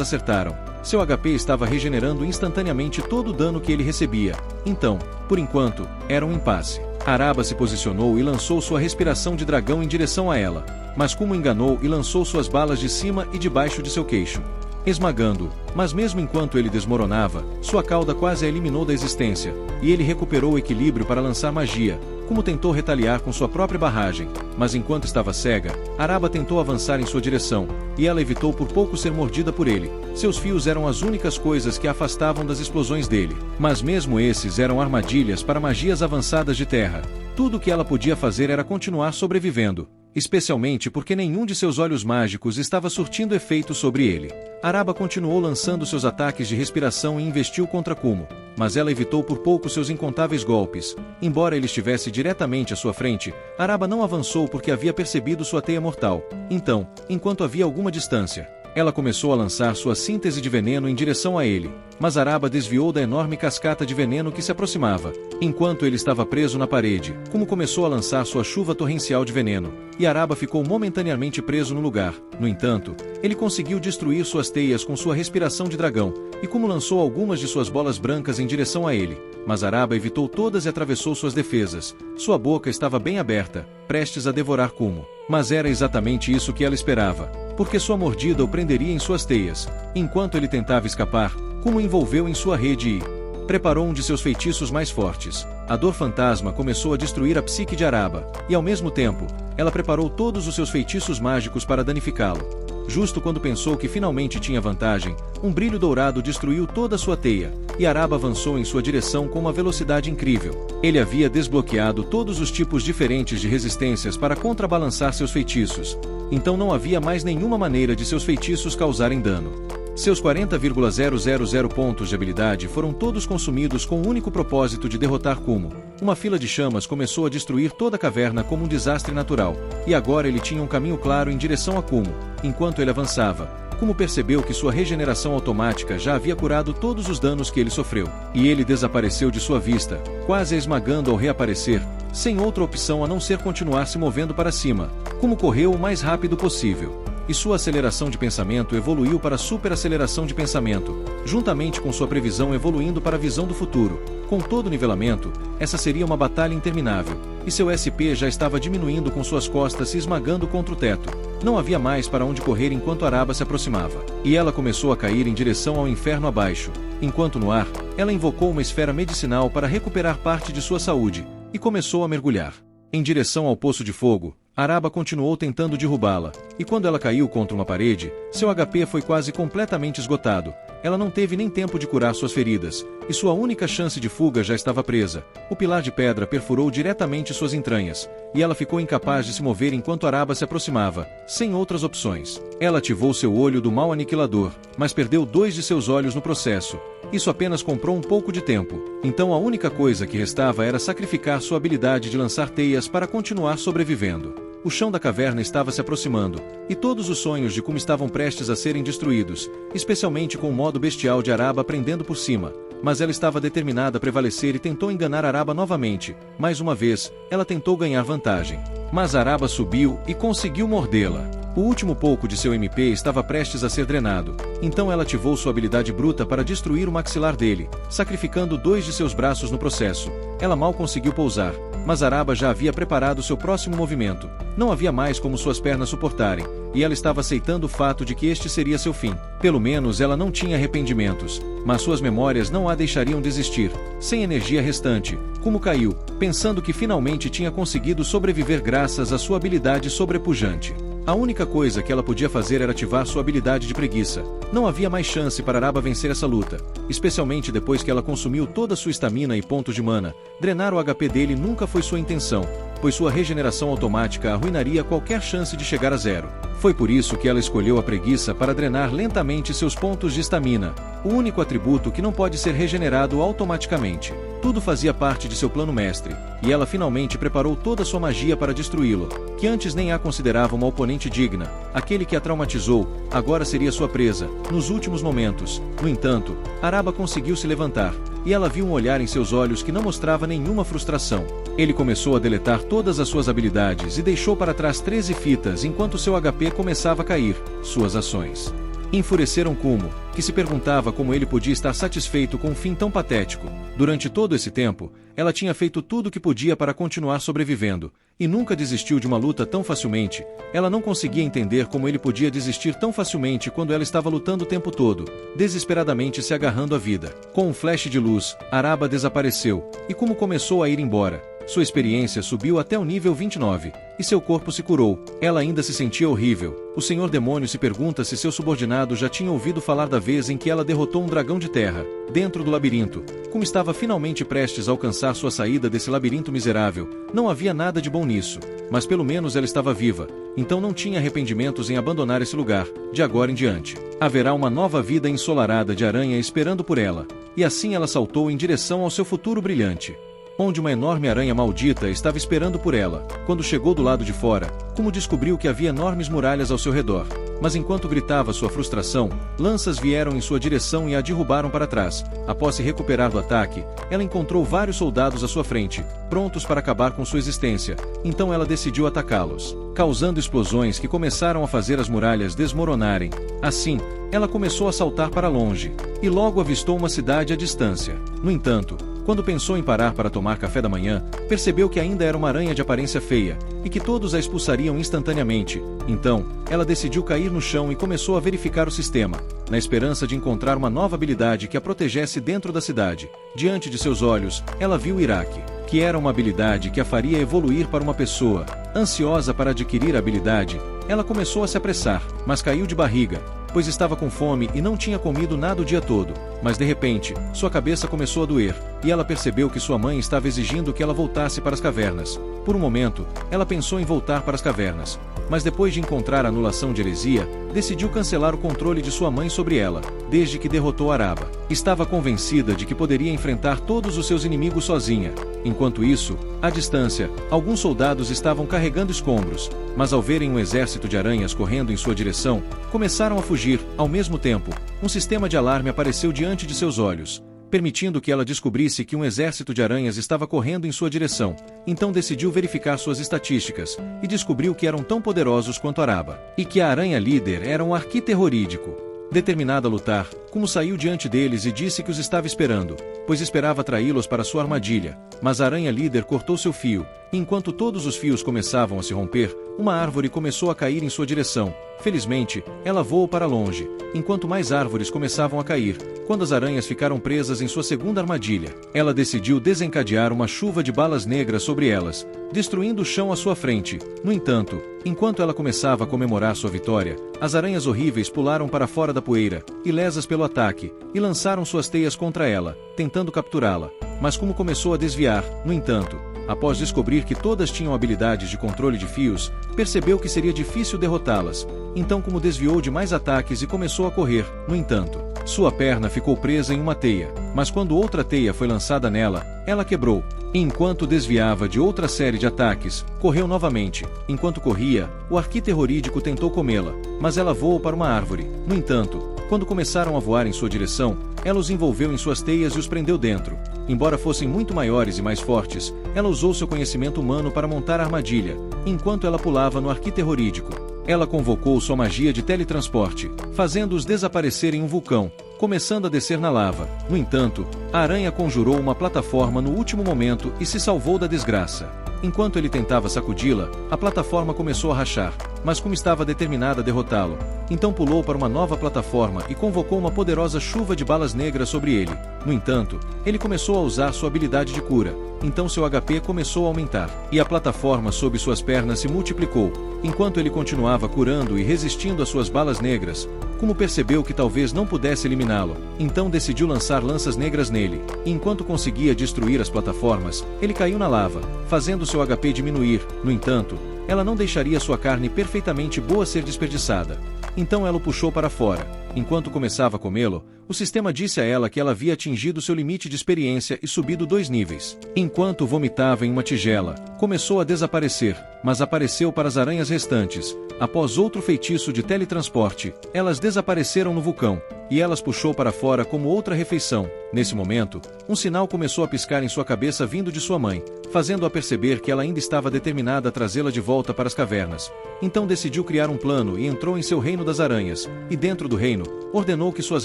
acertaram. Seu HP estava regenerando instantaneamente todo o dano que ele recebia. Então, por enquanto, era um impasse. Araba se posicionou e lançou sua respiração de dragão em direção a ela, mas Kumo enganou e lançou suas balas de cima e de baixo de seu queixo, esmagando-o, mas mesmo enquanto ele desmoronava, sua cauda quase a eliminou da existência, e ele recuperou o equilíbrio para lançar magia. Kumo tentou retaliar com sua própria barragem, mas enquanto estava cega, Araba tentou avançar em sua direção, e ela evitou por pouco ser mordida por ele. Seus fios eram as únicas coisas que a afastavam das explosões dele, mas mesmo esses eram armadilhas para magias avançadas de terra. Tudo o que ela podia fazer era continuar sobrevivendo, especialmente porque nenhum de seus olhos mágicos estava surtindo efeito sobre ele. Araba continuou lançando seus ataques de respiração e investiu contra Kumo, mas ela evitou por pouco seus incontáveis golpes. Embora ele estivesse diretamente à sua frente, Araba não avançou porque havia percebido sua teia mortal. Então, enquanto havia alguma distância, ela começou a lançar sua síntese de veneno em direção a ele, mas Araba desviou da enorme cascata de veneno que se aproximava. Enquanto ele estava preso na parede, Kumo começou a lançar sua chuva torrencial de veneno, e Araba ficou momentaneamente preso no lugar. No entanto, ele conseguiu destruir suas teias com sua respiração de dragão, e Kumo lançou algumas de suas bolas brancas em direção a ele, mas Araba evitou todas e atravessou suas defesas. Sua boca estava bem aberta, prestes a devorar Kumo. Mas era exatamente isso que ela esperava, porque sua mordida o prenderia em suas teias. Enquanto ele tentava escapar, Kumo envolveu em sua rede e preparou um de seus feitiços mais fortes. A dor fantasma começou a destruir a psique de Araba, e ao mesmo tempo, ela preparou todos os seus feitiços mágicos para danificá-lo. Justo quando pensou que finalmente tinha vantagem, um brilho dourado destruiu toda a sua teia, e Araba avançou em sua direção com uma velocidade incrível. Ele havia desbloqueado todos os tipos diferentes de resistências para contrabalançar seus feitiços, então não havia mais nenhuma maneira de seus feitiços causarem dano. Seus 40,000 pontos de habilidade foram todos consumidos com o único propósito de derrotar Kumo. Uma fila de chamas começou a destruir toda a caverna como um desastre natural, e agora ele tinha um caminho claro em direção a Kumo. Enquanto ele avançava, Kumo percebeu que sua regeneração automática já havia curado todos os danos que ele sofreu, e ele desapareceu de sua vista, quase a esmagando ao reaparecer, sem outra opção a não ser continuar se movendo para cima. Kumo correu o mais rápido possível, e sua aceleração de pensamento evoluiu para superaceleração de pensamento, juntamente com sua previsão evoluindo para a visão do futuro. Com todo o nivelamento, essa seria uma batalha interminável, e seu SP já estava diminuindo com suas costas se esmagando contra o teto. Não havia mais para onde correr enquanto Araba se aproximava, e ela começou a cair em direção ao inferno abaixo. Enquanto no ar, ela invocou uma esfera medicinal para recuperar parte de sua saúde, e começou a mergulhar em direção ao poço de fogo. Araba continuou tentando derrubá-la, e quando ela caiu contra uma parede, seu HP foi quase completamente esgotado. Ela não teve nem tempo de curar suas feridas, e sua única chance de fuga já estava presa. O pilar de pedra perfurou diretamente suas entranhas, e ela ficou incapaz de se mover enquanto Araba se aproximava, sem outras opções. Ela ativou seu olho do mal aniquilador, mas perdeu 2 de seus olhos no processo. Isso apenas comprou um pouco de tempo, então a única coisa que restava era sacrificar sua habilidade de lançar teias para continuar sobrevivendo. O chão da caverna estava se aproximando, e todos os sonhos de Kumo estavam prestes a serem destruídos, especialmente com o modo bestial de Araba prendendo por cima. mas ela estava determinada a prevalecer e tentou enganar Araba novamente. Mais uma vez, ela tentou ganhar vantagem. Mas Araba subiu e conseguiu mordê-la. O último pouco de seu MP estava prestes a ser drenado, então ela ativou sua habilidade bruta para destruir o maxilar dele, sacrificando 2 de seus braços no processo. Ela mal conseguiu pousar, mas Araba já havia preparado seu próximo movimento. Não havia mais como suas pernas suportarem, e ela estava aceitando o fato de que este seria seu fim. Pelo menos ela não tinha arrependimentos, mas suas memórias não a deixariam desistir. Sem energia restante, Kumo caiu, pensando que finalmente tinha conseguido sobreviver graças à sua habilidade sobrepujante. A única coisa que ela podia fazer era ativar sua habilidade de preguiça. Não havia mais chance para Araba vencer essa luta, especialmente depois que ela consumiu toda sua estamina e pontos de mana. Drenar o HP dele nunca foi sua intenção, pois sua regeneração automática arruinaria qualquer chance de chegar a 0. Foi por isso que ela escolheu a preguiça para drenar lentamente seus pontos de estamina, o único atributo que não pode ser regenerado automaticamente. Tudo fazia parte de seu plano mestre, e ela finalmente preparou toda sua magia para destruí-lo, que antes nem a considerava uma oponente digna. Aquele que a traumatizou, agora seria sua presa, nos últimos momentos. No entanto, Araba conseguiu se levantar, e ela viu um olhar em seus olhos que não mostrava nenhuma frustração. Ele começou a deletar todas as suas habilidades e deixou para trás 13 fitas enquanto seu HP começava a cair. Suas ações enfureceram Kumo, que se perguntava como ele podia estar satisfeito com um fim tão patético. Durante todo esse tempo, ela tinha feito tudo o que podia para continuar sobrevivendo, e nunca desistiu de uma luta tão facilmente. Ela não conseguia entender como ele podia desistir tão facilmente quando ela estava lutando o tempo todo, desesperadamente se agarrando à vida. Com um flash de luz, Araba desapareceu, e Kumo começou a ir embora. Sua experiência subiu até o nível 29, e seu corpo se curou. Ela ainda se sentia horrível. O Senhor Demônio se pergunta se seu subordinado já tinha ouvido falar da vez em que ela derrotou um dragão de terra, dentro do labirinto. Como estava finalmente prestes a alcançar sua saída desse labirinto miserável, não havia nada de bom nisso, mas pelo menos ela estava viva, então não tinha arrependimentos em abandonar esse lugar. De agora em diante, haverá uma nova vida ensolarada de aranha esperando por ela, e assim ela saltou em direção ao seu futuro brilhante, onde uma enorme aranha maldita estava esperando por ela. Quando chegou do lado de fora, Kumo descobriu que havia enormes muralhas ao seu redor. Mas enquanto gritava sua frustração, lanças vieram em sua direção e a derrubaram para trás. Após se recuperar do ataque, ela encontrou vários soldados à sua frente, prontos para acabar com sua existência. Então ela decidiu atacá-los, causando explosões que começaram a fazer as muralhas desmoronarem. Assim, ela começou a saltar para longe, e logo avistou uma cidade à distância. No entanto, quando pensou em parar para tomar café da manhã, percebeu que ainda era uma aranha de aparência feia, e que todos a expulsariam instantaneamente. Então, ela decidiu cair no chão e começou a verificar o sistema, na esperança de encontrar uma nova habilidade que a protegesse dentro da cidade. Diante de seus olhos, ela viu Iraque, que era uma habilidade que a faria evoluir para uma pessoa. Ansiosa para adquirir a habilidade, ela começou a se apressar, mas caiu de barriga, pois estava com fome e não tinha comido nada o dia todo. Mas de repente, sua cabeça começou a doer, e ela percebeu que sua mãe estava exigindo que ela voltasse para as cavernas. Por um momento, ela pensou em voltar para as cavernas, mas depois de encontrar a anulação de heresia, decidiu cancelar o controle de sua mãe sobre ela, desde que derrotou Araba. Estava convencida de que poderia enfrentar todos os seus inimigos sozinha. Enquanto isso, à distância, alguns soldados estavam carregando escombros, mas ao verem um exército de aranhas correndo em sua direção, começaram a fugir. Ao mesmo tempo, um sistema de alarme apareceu diante de seus olhos, permitindo que ela descobrisse que um exército de aranhas estava correndo em sua direção. Então decidiu verificar suas estatísticas, e descobriu que eram tão poderosos quanto Araba, e que a aranha líder era um arquiterrorídico. Determinada a lutar, Kumo saiu diante deles e disse que os estava esperando, pois esperava atraí-los para sua armadilha. Mas a aranha líder cortou seu fio, e enquanto todos os fios começavam a se romper, uma árvore começou a cair em sua direção. Felizmente, ela voou para longe, enquanto mais árvores começavam a cair. Quando as aranhas ficaram presas em sua segunda armadilha, ela decidiu desencadear uma chuva de balas negras sobre elas, destruindo o chão à sua frente. No entanto, enquanto ela começava a comemorar sua vitória, as aranhas horríveis pularam para fora da poeira, ilesas pelo ataque, e lançaram suas teias contra ela, tentando capturá-la. Mas Kumo começou a desviar. No entanto, após descobrir que todas tinham habilidades de controle de fios, percebeu que seria difícil derrotá-las. Então Kumo desviou de mais ataques e começou a correr. No entanto, sua perna ficou presa em uma teia, mas quando outra teia foi lançada nela, ela quebrou. E enquanto desviava de outra série de ataques, correu novamente. Enquanto corria, o arquiterrorídico tentou comê-la, mas ela voou para uma árvore. No entanto, Quando começaram a voar em sua direção, ela os envolveu em suas teias e os prendeu dentro. Embora fossem muito maiores e mais fortes, ela usou seu conhecimento humano para montar a armadilha, enquanto ela pulava no arquiterrorídico. Ela convocou sua magia de teletransporte, fazendo-os desaparecer em um vulcão, começando a descer na lava. No entanto, a aranha conjurou uma plataforma no último momento e se salvou da desgraça. Enquanto ele tentava sacudi-la, a plataforma começou a rachar, mas como estava determinada a derrotá-lo, então pulou para uma nova plataforma e convocou uma poderosa chuva de balas negras sobre ele. No entanto, ele começou a usar sua habilidade de cura, então seu HP começou a aumentar, e a plataforma sob suas pernas se multiplicou. Enquanto ele continuava curando e resistindo às suas balas negras, como percebeu que talvez não pudesse eliminá-lo, então decidiu lançar lanças negras nele, e enquanto conseguia destruir as plataformas, ele caiu na lava, fazendo seu HP diminuir. No entanto, ela não deixaria sua carne perfeitamente boa ser desperdiçada. Então ela o puxou para fora. Enquanto começava a comê-lo, o sistema disse a ela que ela havia atingido seu limite de experiência e subido 2 níveis. Enquanto vomitava em uma tigela, começou a desaparecer, mas apareceu para as aranhas restantes. Após outro feitiço de teletransporte, elas desapareceram no vulcão, e elas puxou para fora como outra refeição. Nesse momento, um sinal começou a piscar em sua cabeça vindo de sua mãe, fazendo-a perceber que ela ainda estava determinada a trazê-la de volta para as cavernas. Então decidiu criar um plano e entrou em seu reino das aranhas, e dentro do reino, ordenou que suas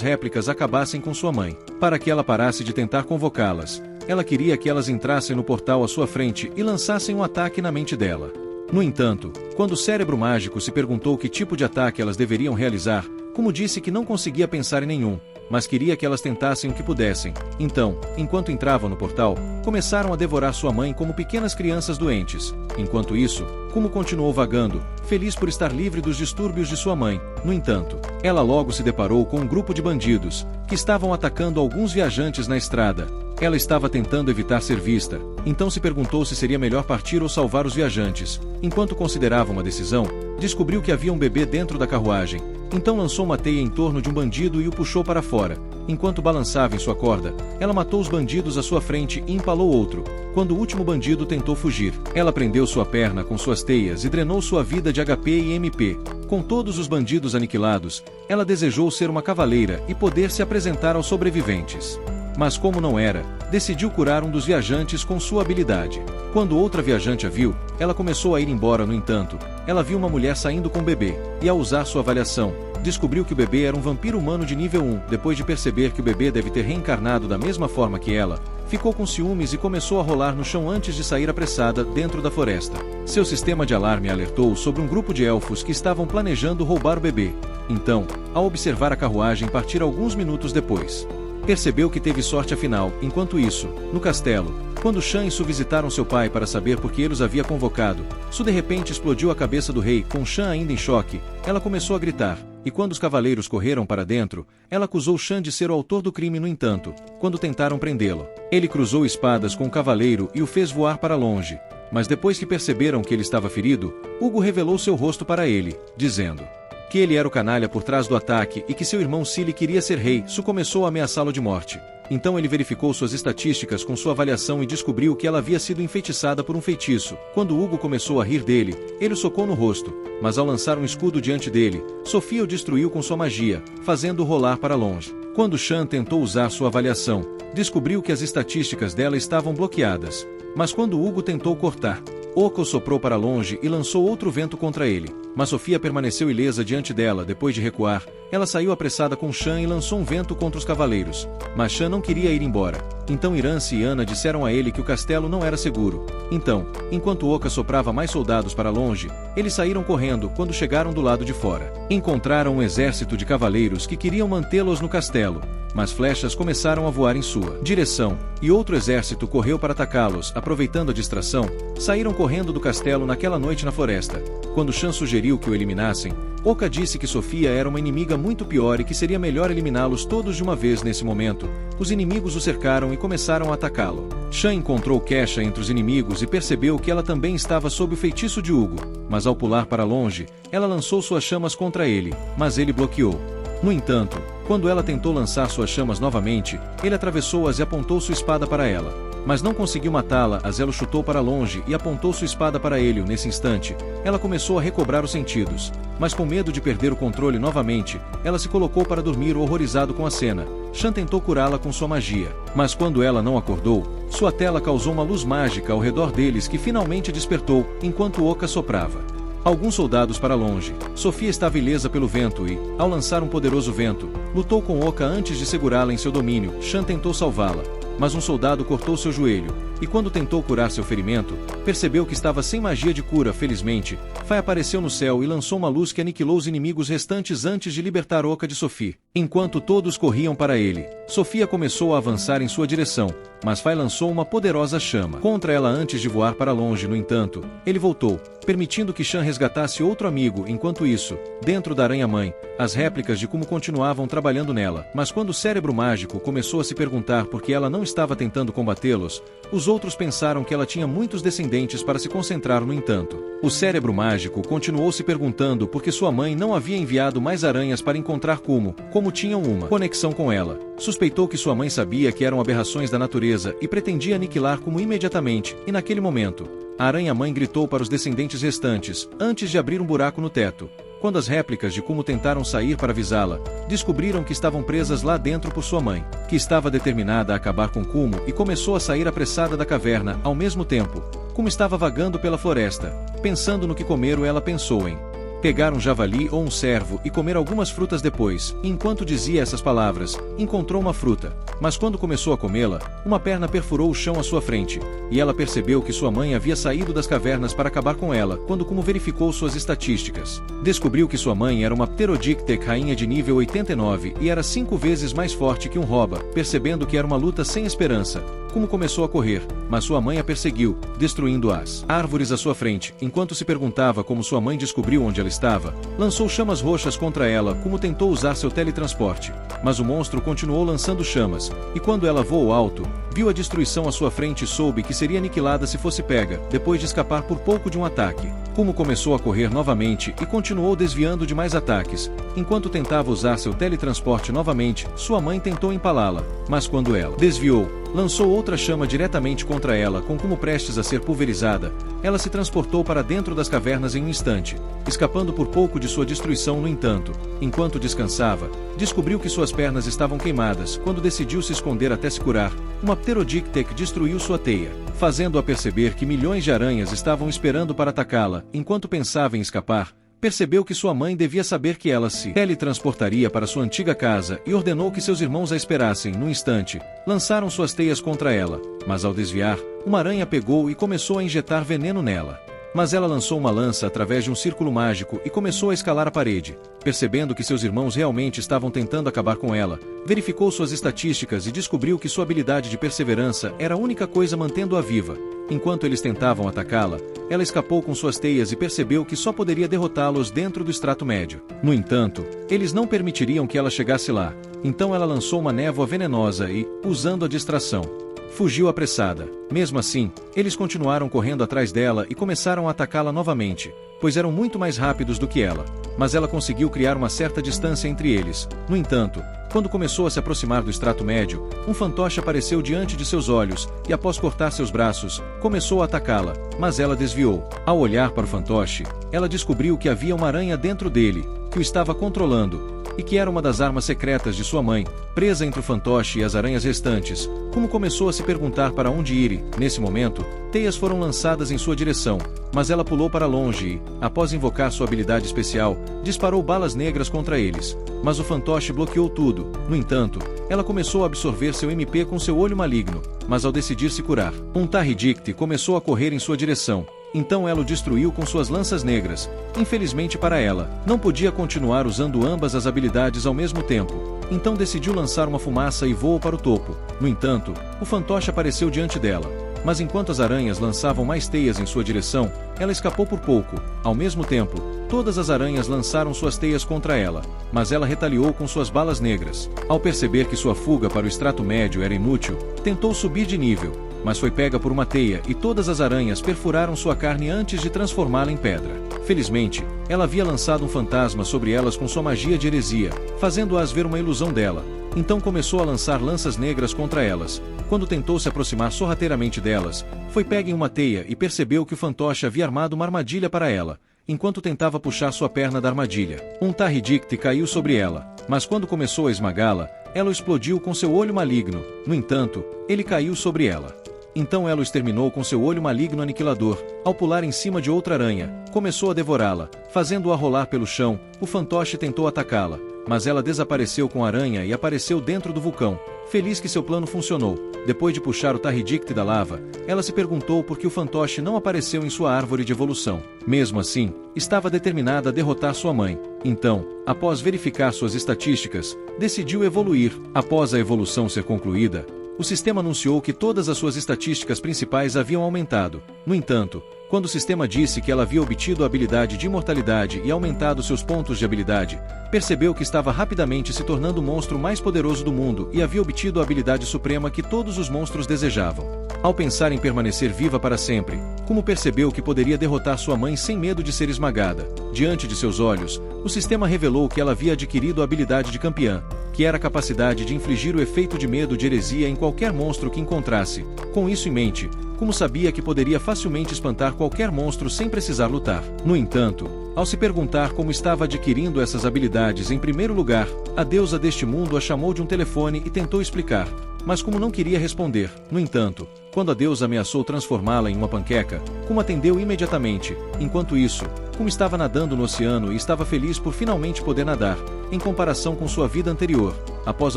réplicas acabassem com sua mãe, para que ela parasse de tentar convocá-las. Ela queria que elas entrassem no portal à sua frente e lançassem um ataque na mente dela. No entanto, quando o cérebro mágico se perguntou que tipo de ataque elas deveriam realizar, como disse que não conseguia pensar em nenhum, mas queria que elas tentassem o que pudessem. Então, enquanto entravam no portal, começaram a devorar sua mãe como pequenas crianças doentes. Enquanto isso, Kumo continuou vagando, feliz por estar livre dos distúrbios de sua mãe. No entanto, ela logo se deparou com um grupo de bandidos, que estavam atacando alguns viajantes na estrada. Ela estava tentando evitar ser vista, então se perguntou se seria melhor partir ou salvar os viajantes. Enquanto considerava uma decisão, descobriu que havia um bebê dentro da carruagem. Então lançou uma teia em torno de um bandido e o puxou para fora. Enquanto balançava em sua corda, ela matou os bandidos à sua frente e empalou outro. Quando o último bandido tentou fugir, ela prendeu sua perna com suas teias e drenou sua vida de HP e MP. Com todos os bandidos aniquilados, ela desejou ser uma cavaleira e poder se apresentar aos sobreviventes. Mas como não era, decidiu curar um dos viajantes com sua habilidade. Quando outra viajante a viu, ela começou a ir embora. No entanto, ela viu uma mulher saindo com o bebê, e ao usar sua avaliação, descobriu que o bebê era um vampiro humano de nível 1. Depois de perceber que o bebê deve ter reencarnado da mesma forma que ela, ficou com ciúmes e começou a rolar no chão antes de sair apressada dentro da floresta. Seu sistema de alarme alertou sobre um grupo de elfos que estavam planejando roubar o bebê. Então, ao observar a carruagem partir alguns minutos depois, percebeu que teve sorte afinal. Enquanto isso, no castelo, quando Shan e Su visitaram seu pai para saber por que ele os havia convocado, Su de repente explodiu a cabeça do rei. Com Shan ainda em choque, ela começou a gritar, e quando os cavaleiros correram para dentro, ela acusou Shan de ser o autor do crime. No entanto, quando tentaram prendê-lo, ele cruzou espadas com o cavaleiro e o fez voar para longe. Mas depois que perceberam que ele estava ferido, Hugo revelou seu rosto para ele, dizendo que ele era o canalha por trás do ataque e que seu irmão Cili queria ser rei. Su começou a ameaçá-lo de morte. Então ele verificou suas estatísticas com sua avaliação e descobriu que ela havia sido enfeitiçada por um feitiço. Quando Hugo começou a rir dele, ele o socou no rosto, mas ao lançar um escudo diante dele, Sofia o destruiu com sua magia, fazendo-o rolar para longe. Quando Shan tentou usar sua avaliação, descobriu que as estatísticas dela estavam bloqueadas. Mas quando Hugo tentou cortar, Oko soprou para longe e lançou outro vento contra ele. Mas Sofia permaneceu ilesa diante dela. Depois de recuar, ela saiu apressada com Shan e lançou um vento contra os cavaleiros. Mas Shan não queria ir embora. Então Irance e Ana disseram a ele que o castelo não era seguro. Então, enquanto Oka soprava mais soldados para longe, eles saíram correndo. Quando chegaram do lado de fora, encontraram um exército de cavaleiros que queriam mantê-los no castelo. Mas flechas começaram a voar em sua direção, e outro exército correu para atacá-los. Aproveitando a distração, saíram correndo do castelo naquela noite na floresta. Quando Shan sugeriu que o eliminassem, Oka disse que Sofia era uma inimiga muito pior e que seria melhor eliminá-los todos de uma vez. Nesse momento, os inimigos o cercaram e começaram a atacá-lo. Shan encontrou Kesha entre os inimigos e percebeu que ela também estava sob o feitiço de Hugo, mas ao pular para longe, ela lançou suas chamas contra ele, mas ele bloqueou. No entanto, quando ela tentou lançar suas chamas novamente, ele atravessou-as e apontou sua espada para ela. mas não conseguiu matá-la. A Zelo chutou para longe e apontou sua espada para ele. Nesse instante, ela começou a recobrar os sentidos, mas com medo de perder o controle novamente, ela se colocou para dormir horrorizado com a cena. Shan tentou curá-la com sua magia, mas quando ela não acordou, sua tela causou uma luz mágica ao redor deles que finalmente despertou, enquanto Oka soprava alguns soldados para longe. Sofia estava ilesa pelo vento e, ao lançar um poderoso vento, lutou com Oka antes de segurá-la em seu domínio. Shan tentou salvá-la, mas um soldado cortou seu joelho, e quando tentou curar seu ferimento, percebeu que estava sem magia de cura. Felizmente, Fai apareceu no céu e lançou uma luz que aniquilou os inimigos restantes antes de libertar Oka de Sofia. Enquanto todos corriam para ele, Sofia começou a avançar em sua direção, mas Fai lançou uma poderosa chama contra ela antes de voar para longe. No entanto, ele voltou, permitindo que Shan resgatasse outro amigo. Enquanto isso, dentro da Aranha-Mãe, as réplicas de Kumo continuavam trabalhando nela, mas quando o cérebro mágico começou a se perguntar por que ela não estava tentando combatê-los, os outros pensaram que ela tinha muitos descendentes para se concentrar. No entanto, o cérebro mágico continuou se perguntando por que sua mãe não havia enviado mais aranhas para encontrar Kumo, como tinham uma conexão com ela. Suspeitou que sua mãe sabia que eram aberrações da natureza e pretendia aniquilar Kumo imediatamente, e naquele momento, a Aranha-Mãe gritou para os descendentes restantes, antes de abrir um buraco no teto. Quando as réplicas de Kumo tentaram sair para avisá-la, descobriram que estavam presas lá dentro por sua mãe, que estava determinada a acabar com Kumo e começou a sair apressada da caverna. Ao mesmo tempo, Kumo estava vagando pela floresta, pensando no que comer. Ela pensou em pegar um javali ou um cervo e comer algumas frutas depois. Enquanto dizia essas palavras, encontrou uma fruta, mas quando começou a comê-la, uma perna perfurou o chão à sua frente, e ela percebeu que sua mãe havia saído das cavernas para acabar com ela. Quando Kumo verificou suas estatísticas, descobriu que sua mãe era uma Pterodictec rainha de nível 89 e era 5 vezes mais forte que um Roba. Percebendo que era uma luta sem esperança, Kumo começou a correr, mas sua mãe a perseguiu, destruindo as árvores à sua frente. Enquanto se perguntava como sua mãe descobriu onde ela estava, lançou chamas roxas contra ela. Kumo tentou usar seu teletransporte, mas o monstro continuou lançando chamas, e quando ela voou alto, viu a destruição à sua frente e soube que seria aniquilada se fosse pega. Depois de escapar por pouco de um ataque, Kumo começou a correr novamente e continuou desviando de mais ataques. Enquanto tentava usar seu teletransporte novamente, sua mãe tentou empalá-la, mas quando ela desviou, lançou outra chama diretamente contra ela. Com Kumo prestes a ser pulverizada, ela se transportou para dentro das cavernas em um instante, escapando por pouco de sua destruição. No entanto, enquanto descansava, descobriu que suas pernas estavam queimadas. Quando decidiu se esconder até se curar, uma Pterodictec destruiu sua teia, fazendo-a perceber que milhões de aranhas estavam esperando para atacá-la. Enquanto pensava em escapar, percebeu que sua mãe devia saber que ela se teletransportaria para sua antiga casa e ordenou que seus irmãos a esperassem. No instante, lançaram suas teias contra ela, mas ao desviar, uma aranha pegou e começou a injetar veneno nela. Mas ela lançou uma lança através de um círculo mágico e começou a escalar a parede. Percebendo que seus irmãos realmente estavam tentando acabar com ela, verificou suas estatísticas e descobriu que sua habilidade de perseverança era a única coisa mantendo-a viva. Enquanto eles tentavam atacá-la, ela escapou com suas teias e percebeu que só poderia derrotá-los dentro do extrato médio. No entanto, eles não permitiriam que ela chegasse lá. Então ela lançou uma névoa venenosa e, usando a distração, fugiu apressada. Mesmo assim, eles continuaram correndo atrás dela e começaram a atacá-la novamente, pois eram muito mais rápidos do que ela. Mas ela conseguiu criar uma certa distância entre eles. No entanto, quando começou a se aproximar do extrato médio, um fantoche apareceu diante de seus olhos, e após cortar seus braços, começou a atacá-la, mas ela desviou. Ao olhar para o fantoche, ela descobriu que havia uma aranha dentro dele, que o estava controlando, e que era uma das armas secretas de sua mãe, presa entre o fantoche e as aranhas restantes. Kumo começou a se perguntar para onde ir e, nesse momento, teias foram lançadas em sua direção, mas ela pulou para longe e, após invocar sua habilidade especial, disparou balas negras contra eles. Mas o fantoche bloqueou tudo. No entanto, ela começou a absorver seu MP com seu olho maligno, mas ao decidir se curar, um Tarridict começou a correr em sua direção. Então ela o destruiu com suas lanças negras. Infelizmente para ela, não podia continuar usando ambas as habilidades ao mesmo tempo. Então decidiu lançar uma fumaça e voou para o topo. No entanto, o fantoche apareceu diante dela. Mas enquanto as aranhas lançavam mais teias em sua direção, ela escapou por pouco. Ao mesmo tempo, todas as aranhas lançaram suas teias contra ela, mas ela retaliou com suas balas negras. Ao perceber que sua fuga para o extrato médio era inútil, tentou subir de nível, mas foi pega por uma teia e todas as aranhas perfuraram sua carne antes de transformá-la em pedra. Felizmente, ela havia lançado um fantasma sobre elas com sua magia de heresia, fazendo-as ver uma ilusão dela. Então começou a lançar lanças negras contra elas, Quando tentou se aproximar sorrateiramente delas, foi pega em uma teia e percebeu que o fantoche havia armado uma armadilha para ela, enquanto tentava puxar sua perna da armadilha. Um Tahridikti caiu sobre ela, mas quando começou a esmagá-la, ela o explodiu com seu olho maligno. No entanto, ele caiu sobre ela. Então ela o exterminou com seu olho maligno aniquilador. Ao pular em cima de outra aranha, começou a devorá-la, fazendo-a rolar pelo chão. O fantoche tentou atacá-la, mas ela desapareceu com a aranha e apareceu dentro do vulcão. Feliz que seu plano funcionou, depois de puxar o Tahridikti da lava, ela se perguntou por que o fantoche não apareceu em sua árvore de evolução. Mesmo assim, estava determinada a derrotar sua mãe. Então, após verificar suas estatísticas, decidiu evoluir. Após a evolução ser concluída, o sistema anunciou que todas as suas estatísticas principais haviam aumentado. No entanto, quando o sistema disse que ela havia obtido a habilidade de imortalidade e aumentado seus pontos de habilidade, percebeu que estava rapidamente se tornando o monstro mais poderoso do mundo e havia obtido a habilidade suprema que todos os monstros desejavam. Ao pensar em permanecer viva para sempre, Kumo percebeu que poderia derrotar sua mãe sem medo de ser esmagada. Diante de seus olhos, o sistema revelou que ela havia adquirido a habilidade de campeã, que era a capacidade de infligir o efeito de medo de heresia em qualquer monstro que encontrasse. Com isso em mente, Kumo sabia que poderia facilmente espantar qualquer monstro sem precisar lutar. No entanto, ao se perguntar como estava adquirindo essas habilidades em primeiro lugar, a deusa deste mundo a chamou de um telefone e tentou explicar, mas Kumo não queria responder. No entanto, quando a deusa ameaçou transformá-la em uma panqueca, Kumo atendeu imediatamente. Enquanto isso, Kumo estava nadando no oceano e estava feliz por finalmente poder nadar, em comparação com sua vida anterior. Após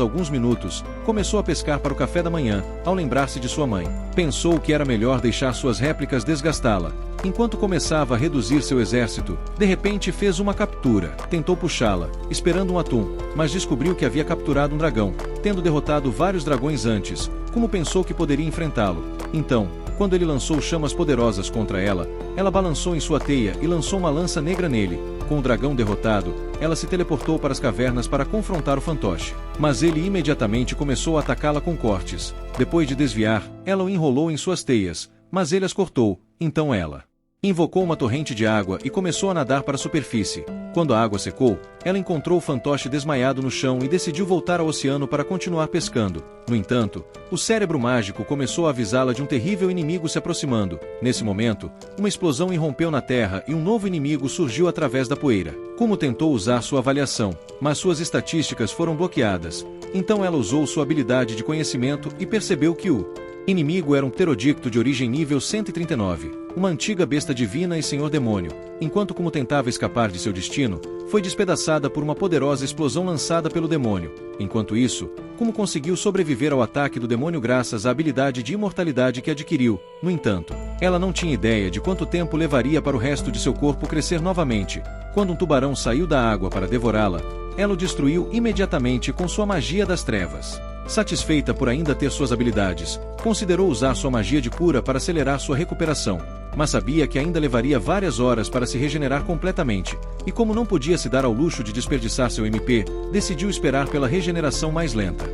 alguns minutos, começou a pescar para o café da manhã, ao lembrar-se de sua mãe. Pensou que era melhor deixar suas réplicas desgastá-la. Enquanto começava a reduzir seu exército, de repente fez uma captura. Tentou puxá-la, esperando um atum, mas descobriu que havia capturado um dragão, tendo derrotado vários dragões antes. Kumo pensou que poderia enfrentá-lo. Então, quando ele lançou chamas poderosas contra ela, ela balançou em sua teia e lançou uma lança negra nele. Com o dragão derrotado, ela se teleportou para as cavernas para confrontar o fantoche. Mas ele imediatamente começou a atacá-la com cortes. Depois de desviar, ela o enrolou em suas teias, mas ele as cortou. Então ela invocou uma torrente de água e começou a nadar para a superfície. Quando a água secou, ela encontrou o fantoche desmaiado no chão e decidiu voltar ao oceano para continuar pescando. No entanto, o cérebro mágico começou a avisá-la de um terrível inimigo se aproximando. Nesse momento, uma explosão irrompeu na terra e um novo inimigo surgiu através da poeira. Kumo tentou usar sua avaliação, mas suas estatísticas foram bloqueadas. Então ela usou sua habilidade de conhecimento e percebeu que o inimigo era um pterodicto de origem nível 139, uma antiga besta divina e senhor demônio. Enquanto Kumo tentava escapar de seu destino, foi despedaçada por uma poderosa explosão lançada pelo demônio. Enquanto isso, Kumo conseguiu sobreviver ao ataque do demônio graças à habilidade de imortalidade que adquiriu. No entanto, ela não tinha ideia de quanto tempo levaria para o resto de seu corpo crescer novamente. Quando um tubarão saiu da água para devorá-la, ela o destruiu imediatamente com sua magia das trevas. Satisfeita por ainda ter suas habilidades, considerou usar sua magia de cura para acelerar sua recuperação, mas sabia que ainda levaria várias horas para se regenerar completamente, e como não podia se dar ao luxo de desperdiçar seu MP, decidiu esperar pela regeneração mais lenta,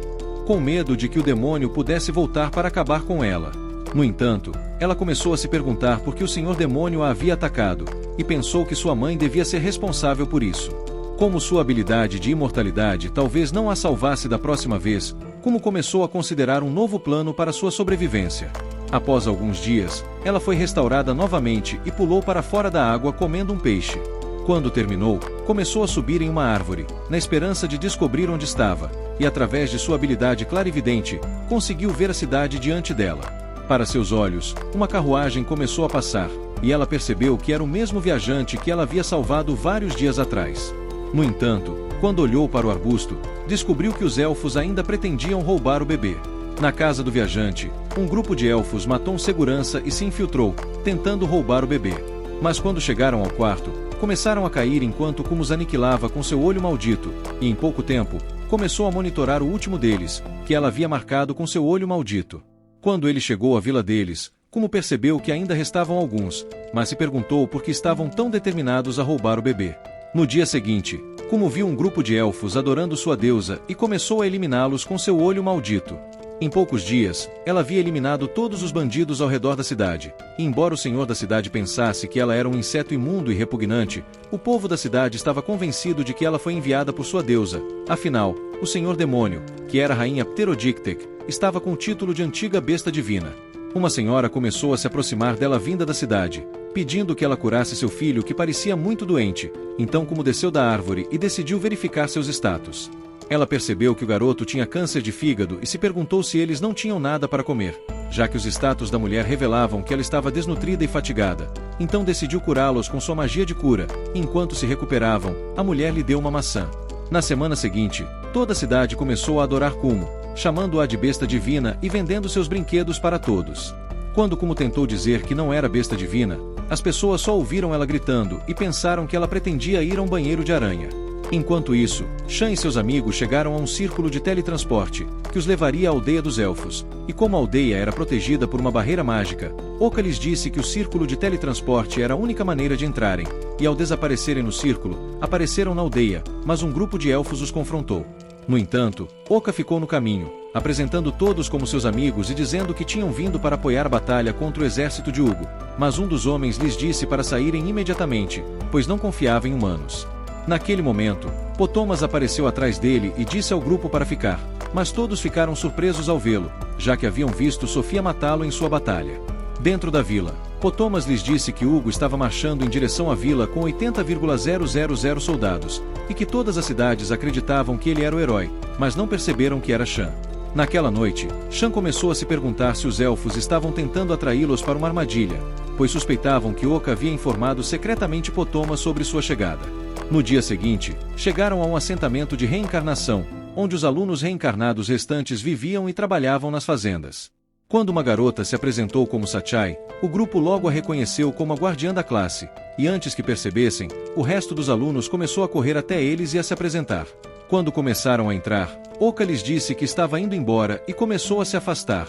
com medo de que o demônio pudesse voltar para acabar com ela. No entanto, ela começou a se perguntar por que o senhor demônio a havia atacado, e pensou que sua mãe devia ser responsável por isso. Como sua habilidade de imortalidade talvez não a salvasse da próxima vez, Kumo começou a considerar um novo plano para sua sobrevivência. Após alguns dias, ela foi restaurada novamente e pulou para fora da água comendo um peixe. Quando terminou, começou a subir em uma árvore, na esperança de descobrir onde estava, e através de sua habilidade clarividente, conseguiu ver a cidade diante dela. Para seus olhos, uma carruagem começou a passar, e ela percebeu que era o mesmo viajante que ela havia salvado vários dias atrás. No entanto, quando olhou para o arbusto, descobriu que os elfos ainda pretendiam roubar o bebê. Na casa do viajante, um grupo de elfos matou um segurança e se infiltrou, tentando roubar o bebê. Mas quando chegaram ao quarto, começaram a cair enquanto Kumo os aniquilava com seu olho maldito, e em pouco tempo, começou a monitorar o último deles, que ela havia marcado com seu olho maldito. Quando ele chegou à vila deles, Kumo percebeu que ainda restavam alguns, mas se perguntou por que estavam tão determinados a roubar o bebê. No dia seguinte, Kumo viu um grupo de elfos adorando sua deusa e começou a eliminá-los com seu olho maldito. Em poucos dias, ela havia eliminado todos os bandidos ao redor da cidade, e embora o senhor da cidade pensasse que ela era um inseto imundo e repugnante, o povo da cidade estava convencido de que ela foi enviada por sua deusa. Afinal, o senhor demônio, que era a rainha Pterodictec, estava com o título de antiga besta divina. Uma senhora começou a se aproximar dela vinda da cidade, pedindo que ela curasse seu filho que parecia muito doente, então como desceu da árvore e decidiu verificar seus status. Ela percebeu que o garoto tinha câncer de fígado e se perguntou se eles não tinham nada para comer, já que os status da mulher revelavam que ela estava desnutrida e fatigada. Então decidiu curá-los com sua magia de cura, e enquanto se recuperavam, a mulher lhe deu uma maçã. Na semana seguinte, toda a cidade começou a adorar Kumo, chamando-a de besta divina e vendendo seus brinquedos para todos. Quando Kumo tentou dizer que não era besta divina, as pessoas só ouviram ela gritando e pensaram que ela pretendia ir a um banheiro de aranha. Enquanto isso, Shan e seus amigos chegaram a um círculo de teletransporte, que os levaria à aldeia dos elfos, e como a aldeia era protegida por uma barreira mágica, Oka lhes disse que o círculo de teletransporte era a única maneira de entrarem, e ao desaparecerem no círculo, apareceram na aldeia, mas um grupo de elfos os confrontou. No entanto, Oka ficou no caminho, apresentando todos como seus amigos e dizendo que tinham vindo para apoiar a batalha contra o exército de Hugo, mas um dos homens lhes disse para saírem imediatamente, pois não confiava em humanos. Naquele momento, Potomas apareceu atrás dele e disse ao grupo para ficar, mas todos ficaram surpresos ao vê-lo, já que haviam visto Sofia matá-lo em sua batalha. Dentro da vila, Potomas lhes disse que Hugo estava marchando em direção à vila com 80,000 soldados, e que todas as cidades acreditavam que ele era o herói, mas não perceberam que era Shan. Naquela noite, Shan começou a se perguntar se os elfos estavam tentando atraí-los para uma armadilha, pois suspeitavam que Oka havia informado secretamente Potomas sobre sua chegada. No dia seguinte, chegaram a um assentamento de reencarnação, onde os alunos reencarnados restantes viviam e trabalhavam nas fazendas. Quando uma garota se apresentou como Sachai, o grupo logo a reconheceu como a guardiã da classe, e antes que percebessem, o resto dos alunos começou a correr até eles e a se apresentar. Quando começaram a entrar, Oka lhes disse que estava indo embora e começou a se afastar.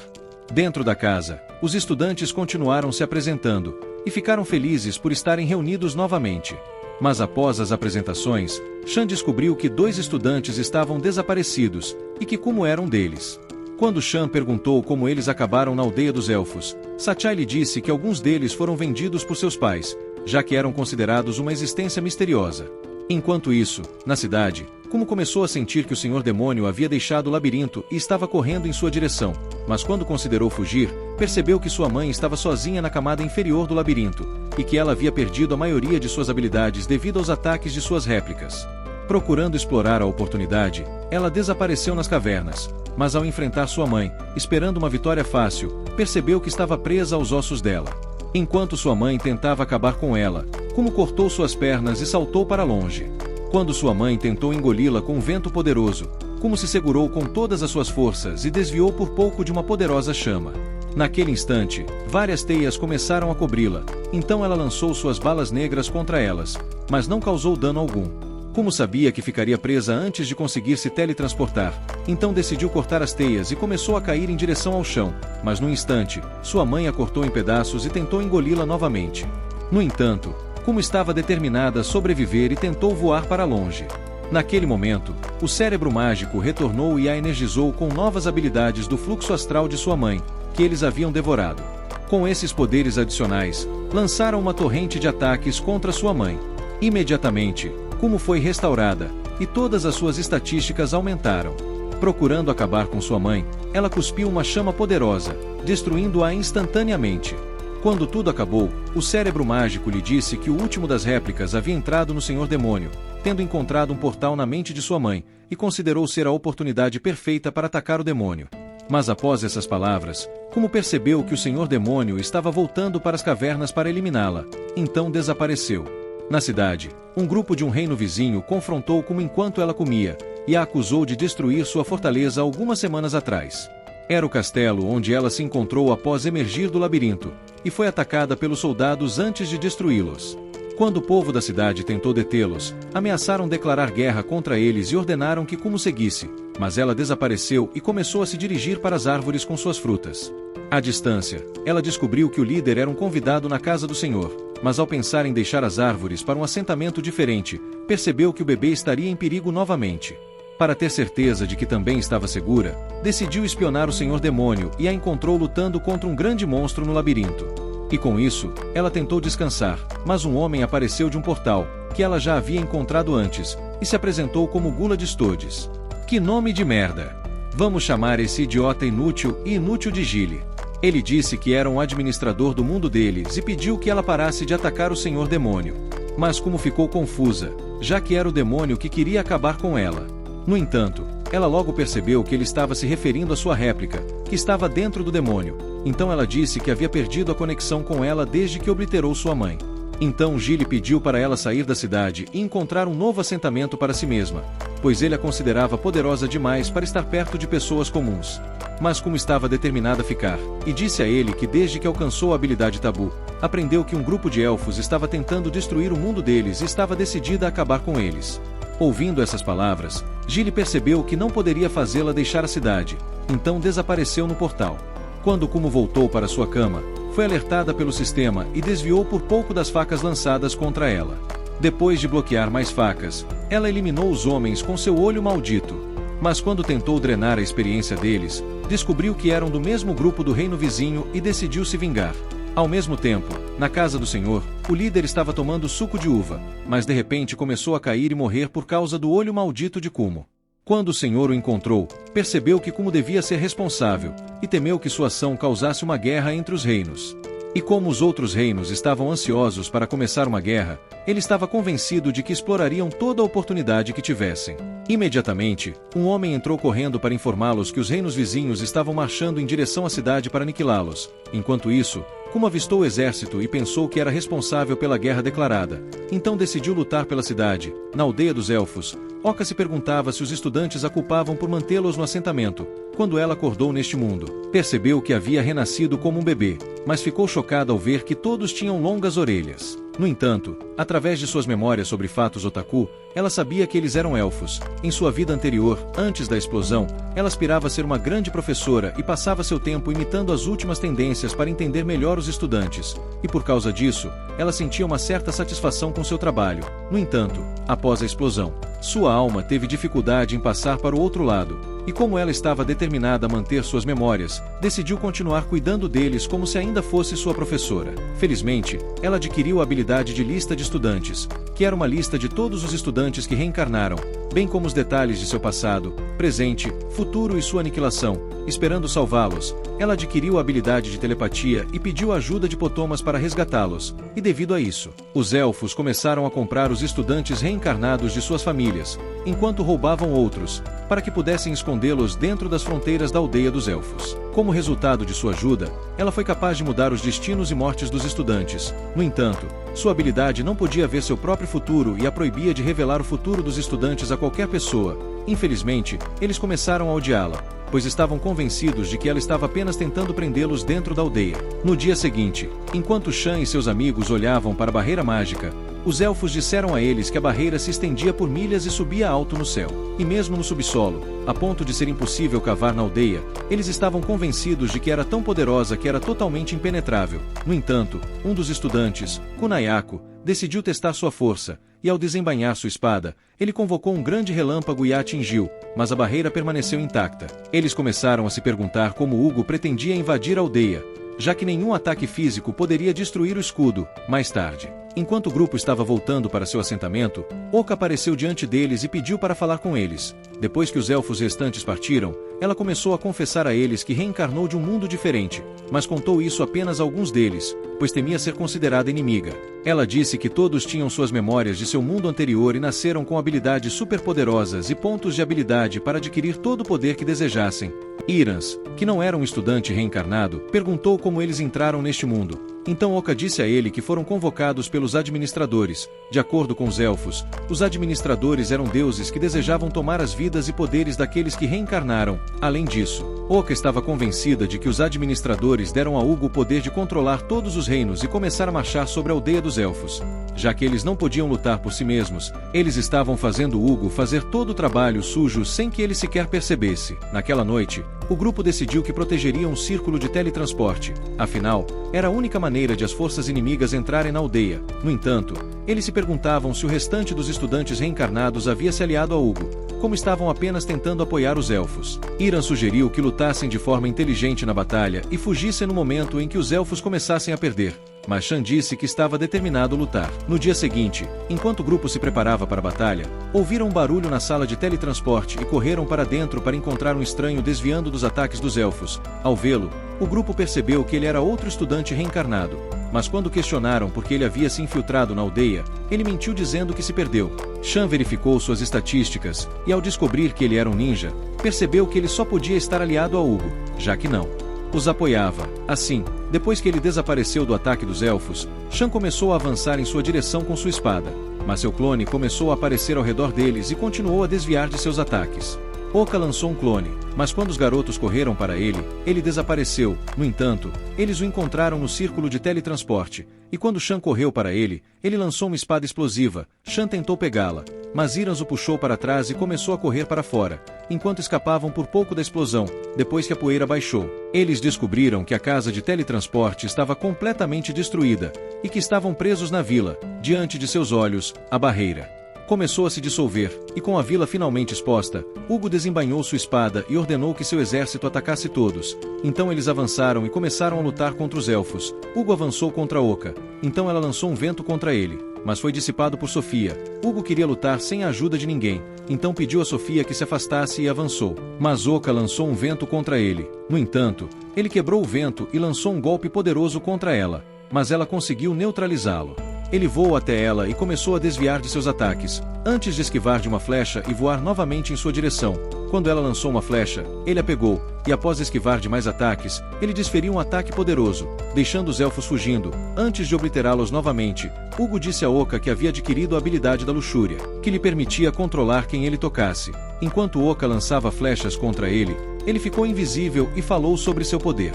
Dentro da casa, os estudantes continuaram se apresentando, e ficaram felizes por estarem reunidos novamente. Mas após as apresentações, Shan descobriu que 2 estudantes estavam desaparecidos, e que Kumo era um deles. Quando Shan perguntou como eles acabaram na aldeia dos elfos, Sachai lhe disse que alguns deles foram vendidos por seus pais, já que eram considerados uma existência misteriosa. Enquanto isso, na cidade, Kumo começou a sentir que o senhor demônio havia deixado o labirinto e estava correndo em sua direção, mas quando considerou fugir, percebeu que sua mãe estava sozinha na camada inferior do labirinto, e que ela havia perdido a maioria de suas habilidades devido aos ataques de suas réplicas. Procurando explorar a oportunidade, ela desapareceu nas cavernas, mas ao enfrentar sua mãe, esperando uma vitória fácil, percebeu que estava presa aos ossos dela. Enquanto sua mãe tentava acabar com ela, Kumo cortou suas pernas e saltou para longe. Quando sua mãe tentou engoli-la com um vento poderoso, Kumo se segurou com todas as suas forças e desviou por pouco de uma poderosa chama. Naquele instante, várias teias começaram a cobri-la, então ela lançou suas balas negras contra elas, mas não causou dano algum. Kumo sabia que ficaria presa antes de conseguir se teletransportar, então decidiu cortar as teias e começou a cair em direção ao chão, mas no instante, sua mãe a cortou em pedaços e tentou engoli-la novamente. No entanto, Kumo estava determinada a sobreviver e tentou voar para longe. Naquele momento, o cérebro mágico retornou e a energizou com novas habilidades do fluxo astral de sua mãe, que eles haviam devorado. Com esses poderes adicionais, lançaram uma torrente de ataques contra sua mãe. Imediatamente, Kumo foi restaurada, e todas as suas estatísticas aumentaram. Procurando acabar com sua mãe, ela cuspiu uma chama poderosa, destruindo-a instantaneamente. Quando tudo acabou, o cérebro mágico lhe disse que o último das réplicas havia entrado no Senhor Demônio, tendo encontrado um portal na mente de sua mãe, e considerou ser a oportunidade perfeita para atacar o demônio. Mas após essas palavras, Kumo percebeu que o Senhor Demônio estava voltando para as cavernas para eliminá-la, então desapareceu. Na cidade, um grupo de um reino vizinho confrontou Kumo enquanto ela comia, e a acusou de destruir sua fortaleza algumas semanas atrás. Era o castelo onde ela se encontrou após emergir do labirinto, e foi atacada pelos soldados antes de destruí-los. Quando o povo da cidade tentou detê-los, ameaçaram declarar guerra contra eles e ordenaram que Kumo seguisse, mas ela desapareceu e começou a se dirigir para as árvores com suas frutas. À distância, ela descobriu que o líder era um convidado na casa do senhor, mas ao pensar em deixar as árvores para um assentamento diferente, percebeu que o bebê estaria em perigo novamente. Para ter certeza de que também estava segura, decidiu espionar o Senhor Demônio e a encontrou lutando contra um grande monstro no labirinto. E com isso, ela tentou descansar, mas um homem apareceu de um portal, que ela já havia encontrado antes, e se apresentou como Gula de Stodes. Que nome de merda! Vamos chamar esse idiota inútil e inútil de Gile. Ele disse que era um administrador do mundo deles e pediu que ela parasse de atacar o Senhor Demônio. Mas como ficou confusa, já que era o demônio que queria acabar com ela. No entanto, ela logo percebeu que ele estava se referindo à sua réplica, que estava dentro do demônio. Então ela disse que havia perdido a conexão com ela desde que obliterou sua mãe. Então Gile pediu para ela sair da cidade e encontrar um novo assentamento para si mesma, pois ele a considerava poderosa demais para estar perto de pessoas comuns. Mas como estava determinada a ficar, e disse a ele que desde que alcançou a habilidade tabu, aprendeu que um grupo de elfos estava tentando destruir o mundo deles e estava decidida a acabar com eles. Ouvindo essas palavras, Gile percebeu que não poderia fazê-la deixar a cidade, então desapareceu no portal. Quando Kumo voltou para sua cama, foi alertada pelo sistema e desviou por pouco das facas lançadas contra ela. Depois de bloquear mais facas, ela eliminou os homens com seu olho maldito. Mas quando tentou drenar a experiência deles, descobriu que eram do mesmo grupo do reino vizinho e decidiu se vingar. Ao mesmo tempo, na casa do senhor, o líder estava tomando suco de uva, mas de repente começou a cair e morrer por causa do olho maldito de Kumo. Quando o senhor o encontrou, percebeu que Kumo devia ser responsável, e temeu que sua ação causasse uma guerra entre os reinos. E como os outros reinos estavam ansiosos para começar uma guerra, ele estava convencido de que explorariam toda a oportunidade que tivessem. Imediatamente, um homem entrou correndo para informá-los que os reinos vizinhos estavam marchando em direção à cidade para aniquilá-los. Enquanto isso, Kumo avistou o exército e pensou que era responsável pela guerra declarada. Então decidiu lutar pela cidade. Na aldeia dos elfos, Oka se perguntava se os estudantes a culpavam por mantê-los no assentamento. Quando ela acordou neste mundo, percebeu que havia renascido como um bebê, mas ficou chocada ao ver que todos tinham longas orelhas. No entanto, através de suas memórias sobre fatos otaku, ela sabia que eles eram elfos. Em sua vida anterior, antes da explosão, ela aspirava ser uma grande professora e passava seu tempo imitando as últimas tendências para entender melhor os estudantes. E por causa disso, ela sentia uma certa satisfação com seu trabalho. No entanto, após a explosão, sua alma teve dificuldade em passar para o outro lado. E como ela estava determinada a manter suas memórias, decidiu continuar cuidando deles como se ainda fosse sua professora. Felizmente, ela adquiriu a habilidade de lista de estudantes, que era uma lista de todos os estudantes que reencarnaram, bem como os detalhes de seu passado, presente, futuro e sua aniquilação. Esperando salvá-los, ela adquiriu a habilidade de telepatia e pediu a ajuda de Potomas para resgatá-los. E devido a isso, os elfos começaram a comprar os estudantes reencarnados de suas famílias, enquanto roubavam outros, para que pudessem escondê-los dentro das fronteiras da aldeia dos elfos. Como resultado de sua ajuda, ela foi capaz de mudar os destinos e mortes dos estudantes. No entanto, sua habilidade não podia ver seu próprio futuro e a proibia de revelar o futuro dos estudantes a qualquer pessoa. Infelizmente, eles começaram a odiá-la, pois estavam convencidos de que ela estava apenas tentando prendê-los dentro da aldeia. No dia seguinte, enquanto Shan e seus amigos olhavam para a barreira mágica, os elfos disseram a eles que a barreira se estendia por milhas e subia alto no céu. E mesmo no subsolo, a ponto de ser impossível cavar na aldeia, eles estavam convencidos de que era tão poderosa que era totalmente impenetrável. No entanto, um dos estudantes, Kunayako, decidiu testar sua força, e ao desembainhar sua espada, ele convocou um grande relâmpago e a atingiu, mas a barreira permaneceu intacta. Eles começaram a se perguntar como Hugo pretendia invadir a aldeia, já que nenhum ataque físico poderia destruir o escudo. Mais tarde, enquanto o grupo estava voltando para seu assentamento, Oka apareceu diante deles e pediu para falar com eles. Depois que os elfos restantes partiram, ela começou a confessar a eles que reencarnou de um mundo diferente, mas contou isso apenas a alguns deles, pois temia ser considerada inimiga. Ela disse que todos tinham suas memórias de seu mundo anterior e nasceram com habilidades superpoderosas e pontos de habilidade para adquirir todo o poder que desejassem. Irans, que não era um estudante reencarnado, perguntou como eles entraram neste mundo. Então Oka disse a ele que foram convocados pelos administradores. De acordo com os elfos, os administradores eram deuses que desejavam tomar as vidas e poderes daqueles que reencarnaram. Além disso, Oka estava convencida de que os administradores deram a Hugo o poder de controlar todos os reinos e começar a marchar sobre a aldeia dos elfos. Já que eles não podiam lutar por si mesmos, eles estavam fazendo Hugo fazer todo o trabalho sujo sem que ele sequer percebesse. Naquela noite, o grupo decidiu que protegeria um círculo de teletransporte. Afinal, era a única maneira de as forças inimigas entrarem na aldeia. No entanto, eles se perguntavam se o restante dos estudantes reencarnados havia se aliado a Hugo. como estavam apenas tentando apoiar os elfos. Iran sugeriu que lutassem de forma inteligente na batalha e fugissem no momento em que os elfos começassem a perder. Mas Shan disse que estava determinado a lutar. No dia seguinte, enquanto o grupo se preparava para a batalha, ouviram um barulho na sala de teletransporte e correram para dentro para encontrar um estranho desviando dos ataques dos elfos. Ao vê-lo, o grupo percebeu que ele era outro estudante reencarnado. Mas quando questionaram por que ele havia se infiltrado na aldeia, ele mentiu dizendo que se perdeu. Shan verificou suas estatísticas, e ao descobrir que ele era um ninja, percebeu que ele só podia estar aliado a Hugo, já que não os apoiava. Assim, depois que ele desapareceu do ataque dos elfos, Shan começou a avançar em sua direção com sua espada, mas seu clone começou a aparecer ao redor deles e continuou a desviar de seus ataques. Oka lançou um clone, mas quando os garotos correram para ele, ele desapareceu. No entanto, eles o encontraram no círculo de teletransporte, e quando Shan correu para ele, ele lançou uma espada explosiva. Shan tentou pegá-la, mas Irans o puxou para trás e começou a correr para fora, enquanto escapavam por pouco da explosão. Depois que a poeira baixou, eles descobriram que a casa de teletransporte estava completamente destruída, e que estavam presos na vila. Diante de seus olhos, a barreira começou a se dissolver, e com a vila finalmente exposta, Hugo desembainhou sua espada e ordenou que seu exército atacasse todos. Então eles avançaram e começaram a lutar contra os elfos. Hugo avançou contra Oka, então ela lançou um vento contra ele, mas foi dissipado por Sofia. Hugo queria lutar sem a ajuda de ninguém, então pediu a Sofia que se afastasse e avançou. Mas Oka lançou um vento contra ele. No entanto, ele quebrou o vento e lançou um golpe poderoso contra ela, mas ela conseguiu neutralizá-lo. Ele voou até ela e começou a desviar de seus ataques, antes de esquivar de uma flecha e voar novamente em sua direção. Quando ela lançou uma flecha, ele a pegou, e após esquivar de mais ataques, ele desferiu um ataque poderoso, deixando os elfos fugindo. Antes de obliterá-los novamente, Hugo disse a Oka que havia adquirido a habilidade da luxúria, que lhe permitia controlar quem ele tocasse. Enquanto Oka lançava flechas contra ele, ele ficou invisível e falou sobre seu poder.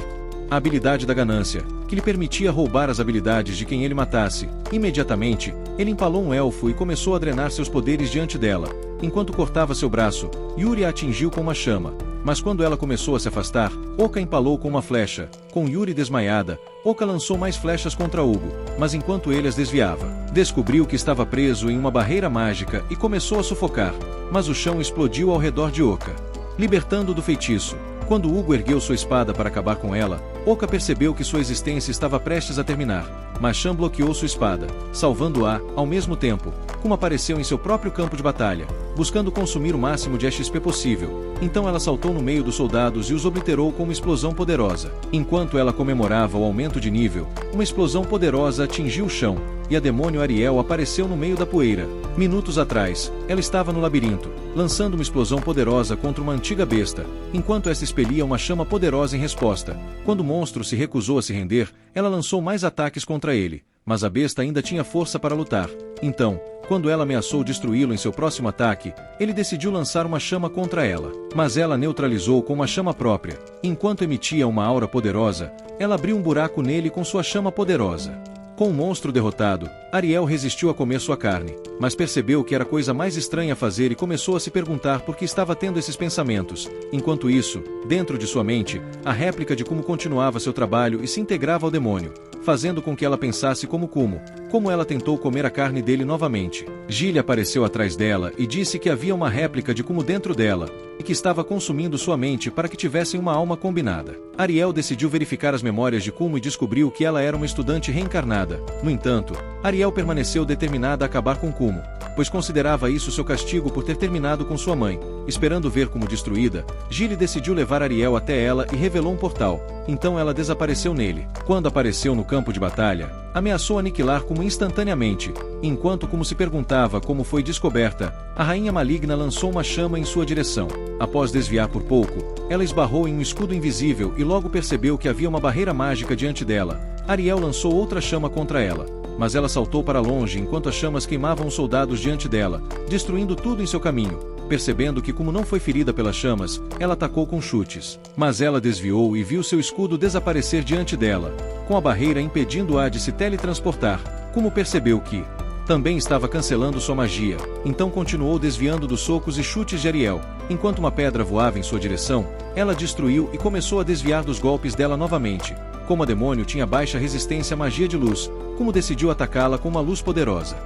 A habilidade da ganância, que lhe permitia roubar as habilidades de quem ele matasse. Imediatamente, ele empalou um elfo e começou a drenar seus poderes diante dela. Enquanto cortava seu braço, Yuri a atingiu com uma chama. Mas quando ela começou a se afastar, Oka empalou com uma flecha. Com Yuri desmaiada, Oka lançou mais flechas contra Hugo, mas enquanto ele as desviava, descobriu que estava preso em uma barreira mágica e começou a sufocar. Mas o chão explodiu ao redor de Oka, libertando-o do feitiço. Quando Hugo ergueu sua espada para acabar com ela, Oka percebeu que sua existência estava prestes a terminar, mas Shan bloqueou sua espada, salvando-a, ao mesmo tempo, como apareceu em seu próprio campo de batalha, buscando consumir o máximo de XP possível. Então ela saltou no meio dos soldados e os obliterou com uma explosão poderosa. Enquanto ela comemorava o aumento de nível, uma explosão poderosa atingiu o chão, e a demônio Ariel apareceu no meio da poeira. Minutos atrás, ela estava no labirinto, lançando uma explosão poderosa contra uma antiga besta, enquanto esta expelia uma chama poderosa em resposta. Quando o monstro se recusou a se render, ela lançou mais ataques contra ele, mas a besta ainda tinha força para lutar. Então, quando ela ameaçou destruí-lo em seu próximo ataque, ele decidiu lançar uma chama contra ela, mas ela neutralizou com uma chama própria. Enquanto emitia uma aura poderosa, ela abriu um buraco nele com sua chama poderosa. Com o monstro derrotado, Ariel resistiu a comer sua carne, mas percebeu que era a coisa mais estranha a fazer e começou a se perguntar por que estava tendo esses pensamentos. Enquanto isso, dentro de sua mente, a réplica de Kumo continuava seu trabalho e se integrava ao demônio, fazendo com que ela pensasse como Kumo, como ela tentou comer a carne dele novamente. Gilly apareceu atrás dela e disse que havia uma réplica de Kumo dentro dela, e que estava consumindo sua mente para que tivessem uma alma combinada. Ariel decidiu verificar as memórias de Kumo e descobriu que ela era uma estudante reencarnada. No entanto, Ariel permaneceu determinada a acabar com Kumo, pois considerava isso seu castigo por ter terminado com sua mãe. Esperando ver Kumo destruída, Gilly decidiu levar Ariel até ela e revelou um portal. Então ela desapareceu nele. Quando apareceu no campo de batalha, ameaçou aniquilar Kumo instantaneamente. Enquanto Kumo se perguntava como foi descoberta, a rainha maligna lançou uma chama em sua direção. Após desviar por pouco, ela esbarrou em um escudo invisível e logo percebeu que havia uma barreira mágica diante dela. Ariel lançou outra chama contra ela, mas ela saltou para longe enquanto as chamas queimavam os soldados diante dela, destruindo tudo em seu caminho. Percebendo que Kumo não foi ferida pelas chamas, ela atacou com chutes. Mas ela desviou e viu seu escudo desaparecer diante dela, com a barreira impedindo-a de se teletransportar. Kumo percebeu que também estava cancelando sua magia, então continuou desviando dos socos e chutes de Ariel. Enquanto uma pedra voava em sua direção, ela destruiu e começou a desviar dos golpes dela novamente. Como a demônio tinha baixa resistência à magia de luz, Kumo decidiu atacá-la com uma luz poderosa.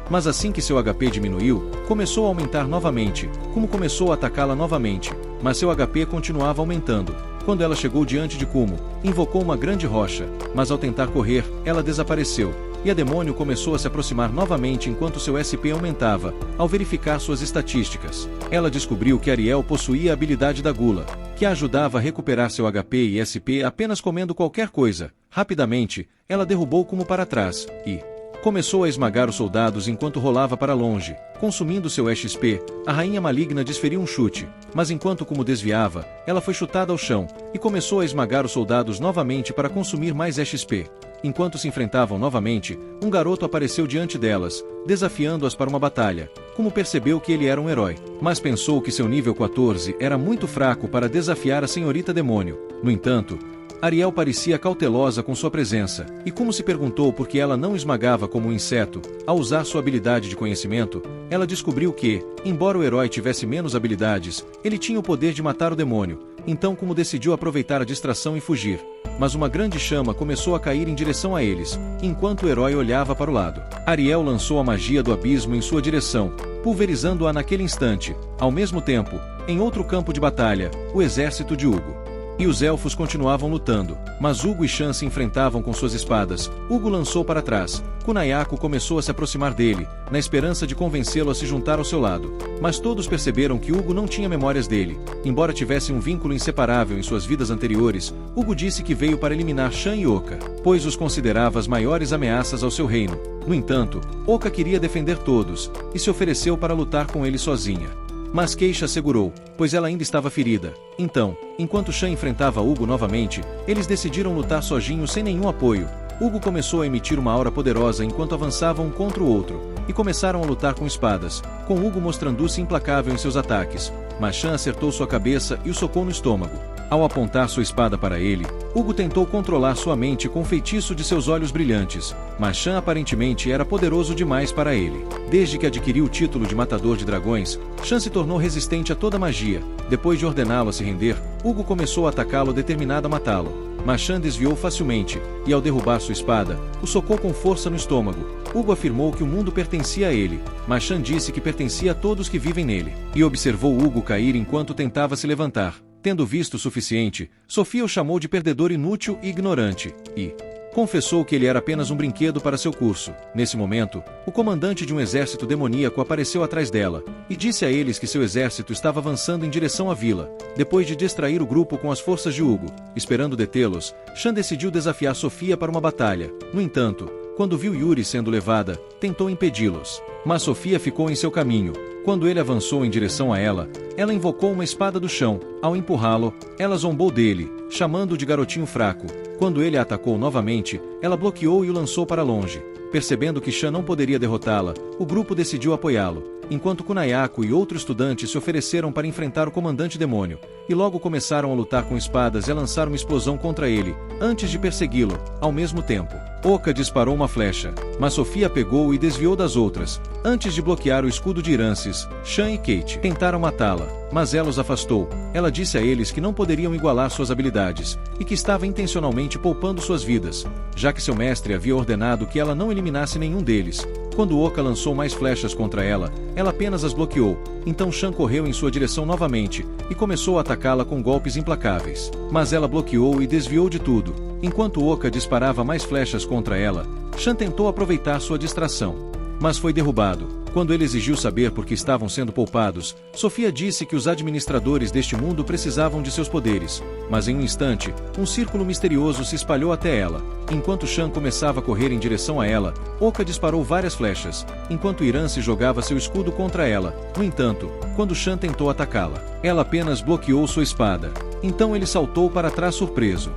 Mas assim que seu HP diminuiu, começou a aumentar novamente, Kumo começou a atacá-la novamente, mas seu HP continuava aumentando. Quando ela chegou diante de Kumo, invocou uma grande rocha, mas ao tentar correr, ela desapareceu, e a demônio começou a se aproximar novamente enquanto seu SP aumentava. Ao verificar suas estatísticas, ela descobriu que Ariel possuía a habilidade da gula, que a ajudava a recuperar seu HP e SP apenas comendo qualquer coisa. Rapidamente, ela derrubou Kumo para trás, e começou a esmagar os soldados enquanto rolava para longe, consumindo seu XP. A rainha maligna desferiu um chute, mas enquanto Kumo desviava, ela foi chutada ao chão, e começou a esmagar os soldados novamente para consumir mais XP. Enquanto se enfrentavam novamente, um garoto apareceu diante delas, desafiando-as para uma batalha. Kumo percebeu que ele era um herói, mas pensou que seu nível 14 era muito fraco para desafiar a senhorita demônio. No entanto, Ariel parecia cautelosa com sua presença, e Kumo se perguntou por que ela não esmagava como um inseto. Ao usar sua habilidade de conhecimento, ela descobriu que, embora o herói tivesse menos habilidades, ele tinha o poder de matar o demônio. Então Kumo decidiu aproveitar a distração e fugir. Mas uma grande chama começou a cair em direção a eles, enquanto o herói olhava para o lado. Ariel lançou a magia do abismo em sua direção, pulverizando-a naquele instante. Ao mesmo tempo, em outro campo de batalha, o exército de Hugo e os elfos continuavam lutando, mas Hugo e Shan se enfrentavam com suas espadas. Hugo lançou para trás. Kunayako começou a se aproximar dele, na esperança de convencê-lo a se juntar ao seu lado. Mas todos perceberam que Hugo não tinha memórias dele. Embora tivesse um vínculo inseparável em suas vidas anteriores, Hugo disse que veio para eliminar Shan e Oka, pois os considerava as maiores ameaças ao seu reino. No entanto, Oka queria defender todos, e se ofereceu para lutar com ele sozinha. Mas Keisha segurou, pois ela ainda estava ferida. Então, enquanto Shan enfrentava Hugo novamente, eles decidiram lutar sozinhos sem nenhum apoio. Hugo começou a emitir uma aura poderosa enquanto avançavam um contra o outro, e começaram a lutar com espadas, com Hugo mostrando-se implacável em seus ataques. Mas Shan acertou sua cabeça e o socou no estômago. Ao apontar sua espada para ele, Hugo tentou controlar sua mente com o feitiço de seus olhos brilhantes, mas Shan aparentemente era poderoso demais para ele. Desde que adquiriu o título de Matador de Dragões, Shan se tornou resistente a toda magia. Depois de ordená-lo a se render, Hugo começou a atacá-lo determinado a matá-lo. Mas Shan desviou facilmente, e ao derrubar sua espada, o socou com força no estômago. Hugo afirmou que o mundo pertencia a ele, mas Shan disse que pertencia a todos que vivem nele, e observou Hugo cair enquanto tentava se levantar. Tendo visto o suficiente, Sofia o chamou de perdedor inútil e ignorante, e confessou que ele era apenas um brinquedo para seu curso. Nesse momento, o comandante de um exército demoníaco apareceu atrás dela, e disse a eles que seu exército estava avançando em direção à vila. Depois de distrair o grupo com as forças de Hugo, esperando detê-los, Shan decidiu desafiar Sofia para uma batalha. No entanto, quando viu Yuri sendo levada, tentou impedi-los. Mas Sofia ficou em seu caminho. Quando ele avançou em direção a ela, ela invocou uma espada do chão. Ao empurrá-lo, ela zombou dele, chamando-o de garotinho fraco. Quando ele a atacou novamente, ela bloqueou e o lançou para longe. Percebendo que Shan não poderia derrotá-la, o grupo decidiu apoiá-lo, enquanto Kunayako e outro estudante se ofereceram para enfrentar o comandante demônio, e logo começaram a lutar com espadas e a lançar uma explosão contra ele, antes de persegui-lo. Ao mesmo tempo, Oka disparou uma flecha, mas Sofia pegou e desviou das outras. Antes de bloquear o escudo de Irances, Shan e Kate tentaram matá-la, mas ela os afastou. Ela disse a eles que não poderiam igualar suas habilidades, e que estava intencionalmente poupando suas vidas, já que seu mestre havia ordenado que ela não eliminasse nenhum deles. Quando Oka lançou mais flechas contra ela, ela apenas as bloqueou. Então Shan correu em sua direção novamente, e começou a atacá-la com golpes implacáveis. Mas ela bloqueou e desviou de tudo. Enquanto Oka disparava mais flechas contra ela, Shan tentou aproveitar sua distração, mas foi derrubado. Quando ele exigiu saber por que estavam sendo poupados, Sofia disse que os administradores deste mundo precisavam de seus poderes. Mas em um instante, um círculo misterioso se espalhou até ela. Enquanto Shan começava a correr em direção a ela, Oka disparou várias flechas, enquanto Irance jogava seu escudo contra ela. No entanto, quando Shan tentou atacá-la, ela apenas bloqueou sua espada. Então ele saltou para trás surpreso.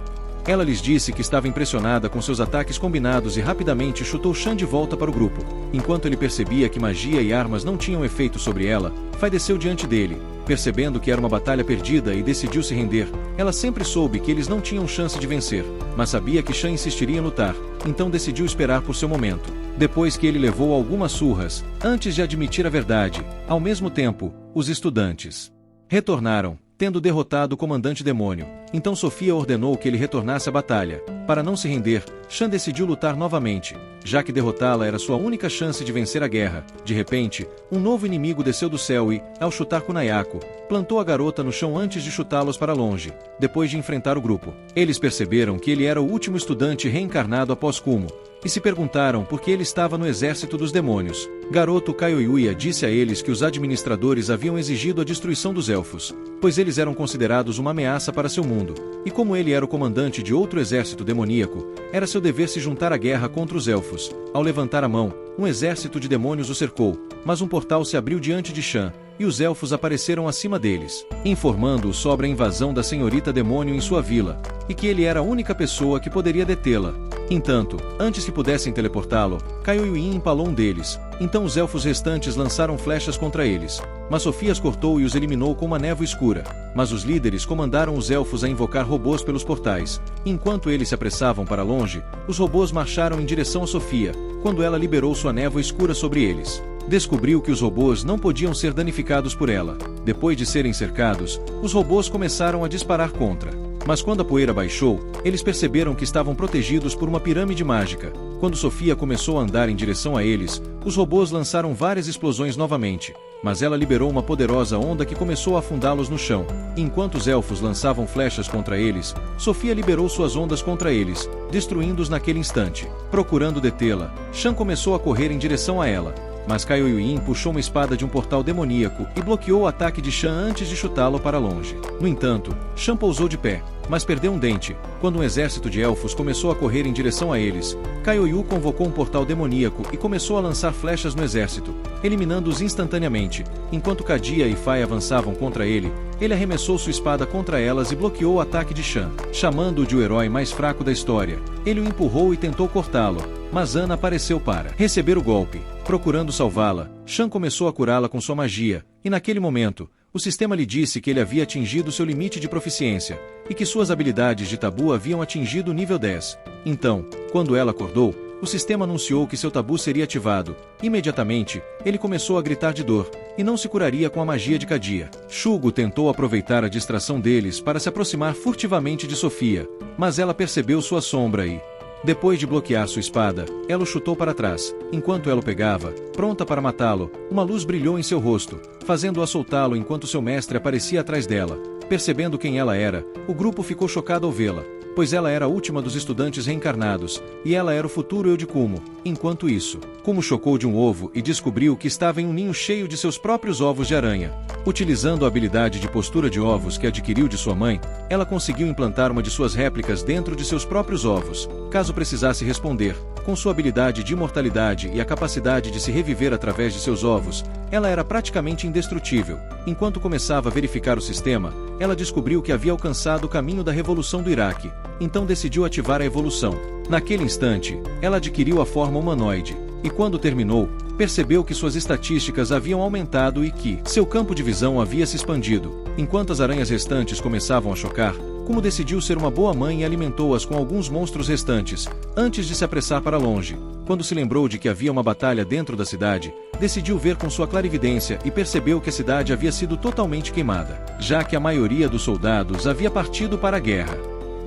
Ela lhes disse que estava impressionada com seus ataques combinados e rapidamente chutou Shan de volta para o grupo. Enquanto ele percebia que magia e armas não tinham efeito sobre ela, Fai desceu diante dele. Percebendo que era uma batalha perdida e decidiu se render, ela sempre soube que eles não tinham chance de vencer, mas sabia que Shan insistiria em lutar, então decidiu esperar por seu momento. Depois que ele levou algumas surras, antes de admitir a verdade, ao mesmo tempo, os estudantes retornaram, tendo derrotado o comandante demônio. Então Sofia ordenou que ele retornasse à batalha. Para não se render, Shan decidiu lutar novamente, já que derrotá-la era sua única chance de vencer a guerra. De repente, um novo inimigo desceu do céu e, ao chutar Kunayako, plantou a garota no chão antes de chutá-los para longe, depois de enfrentar o grupo. Eles perceberam que ele era o último estudante reencarnado após Kumo, e se perguntaram por que ele estava no exército dos demônios. Garoto Kaioyuya disse a eles que os administradores haviam exigido a destruição dos elfos, pois eles eram considerados uma ameaça para seu mundo, e como ele era o comandante de outro exército demoníaco, era seu dever se juntar à guerra contra os elfos. Ao levantar a mão, um exército de demônios o cercou, mas um portal se abriu diante de Shan, e os elfos apareceram acima deles, informando-o sobre a invasão da senhorita demônio em sua vila, e que ele era a única pessoa que poderia detê-la. Entanto, antes que pudessem teleportá-lo, Kaioyuin empalou um deles. Então os elfos restantes lançaram flechas contra eles, mas Sofia os cortou e os eliminou com uma névoa escura. Mas os líderes comandaram os elfos a invocar robôs pelos portais. Enquanto eles se apressavam para longe, os robôs marcharam em direção a Sofia, quando ela liberou sua névoa escura sobre eles. Descobriu que os robôs não podiam ser danificados por ela. Depois de serem cercados, os robôs começaram a disparar contra. Mas quando a poeira baixou, eles perceberam que estavam protegidos por uma pirâmide mágica. Quando Sofia começou a andar em direção a eles, os robôs lançaram várias explosões novamente, mas ela liberou uma poderosa onda que começou a afundá-los no chão. Enquanto os elfos lançavam flechas contra eles, Sofia liberou suas ondas contra eles, destruindo-os naquele instante. Procurando detê-la, Shan começou a correr em direção a ela, mas Kaioyuin puxou uma espada de um portal demoníaco e bloqueou o ataque de Shan antes de chutá-lo para longe. No entanto, Shan pousou de pé, mas perdeu um dente. Quando um exército de elfos começou a correr em direção a eles, Kaioyu convocou um portal demoníaco e começou a lançar flechas no exército, eliminando-os instantaneamente. Enquanto Kadia e Fai avançavam contra ele, ele arremessou sua espada contra elas e bloqueou o ataque de Shan, chamando-o de o herói mais fraco da história. Ele o empurrou e tentou cortá-lo, mas Ana apareceu para receber o golpe. Procurando salvá-la, Shan começou a curá-la com sua magia, e naquele momento, o sistema lhe disse que ele havia atingido seu limite de proficiência, e que suas habilidades de tabu haviam atingido o nível 10. Então, quando ela acordou, o sistema anunciou que seu tabu seria ativado. Imediatamente, ele começou a gritar de dor, e não se curaria com a magia de Kadia. Shugo tentou aproveitar a distração deles para se aproximar furtivamente de Sofia, mas ela percebeu sua sombra e, depois de bloquear sua espada, ela o chutou para trás. Enquanto ela o pegava, pronta para matá-lo, uma luz brilhou em seu rosto, fazendo-a soltá-lo enquanto seu mestre aparecia atrás dela. Percebendo quem ela era, o grupo ficou chocado ao vê-la, pois ela era a última dos estudantes reencarnados, e ela era o futuro eu de Kumo. Enquanto isso, Kumo chocou de um ovo e descobriu que estava em um ninho cheio de seus próprios ovos de aranha. Utilizando a habilidade de postura de ovos que adquiriu de sua mãe, ela conseguiu implantar uma de suas réplicas dentro de seus próprios ovos, caso precisasse responder. Com sua habilidade de imortalidade e a capacidade de se reviver através de seus ovos, ela era praticamente indestrutível. Enquanto começava a verificar o sistema, ela descobriu que havia alcançado o caminho da Revolução do Iraque, então decidiu ativar a evolução. Naquele instante, ela adquiriu a forma humanoide, e quando terminou, percebeu que suas estatísticas haviam aumentado e que seu campo de visão havia se expandido. Enquanto as aranhas restantes começavam a chocar, Kumo decidiu ser uma boa mãe e alimentou-as com alguns monstros restantes, antes de se apressar para longe. Quando se lembrou de que havia uma batalha dentro da cidade, decidiu ver com sua clarividência e percebeu que a cidade havia sido totalmente queimada, já que a maioria dos soldados havia partido para a guerra.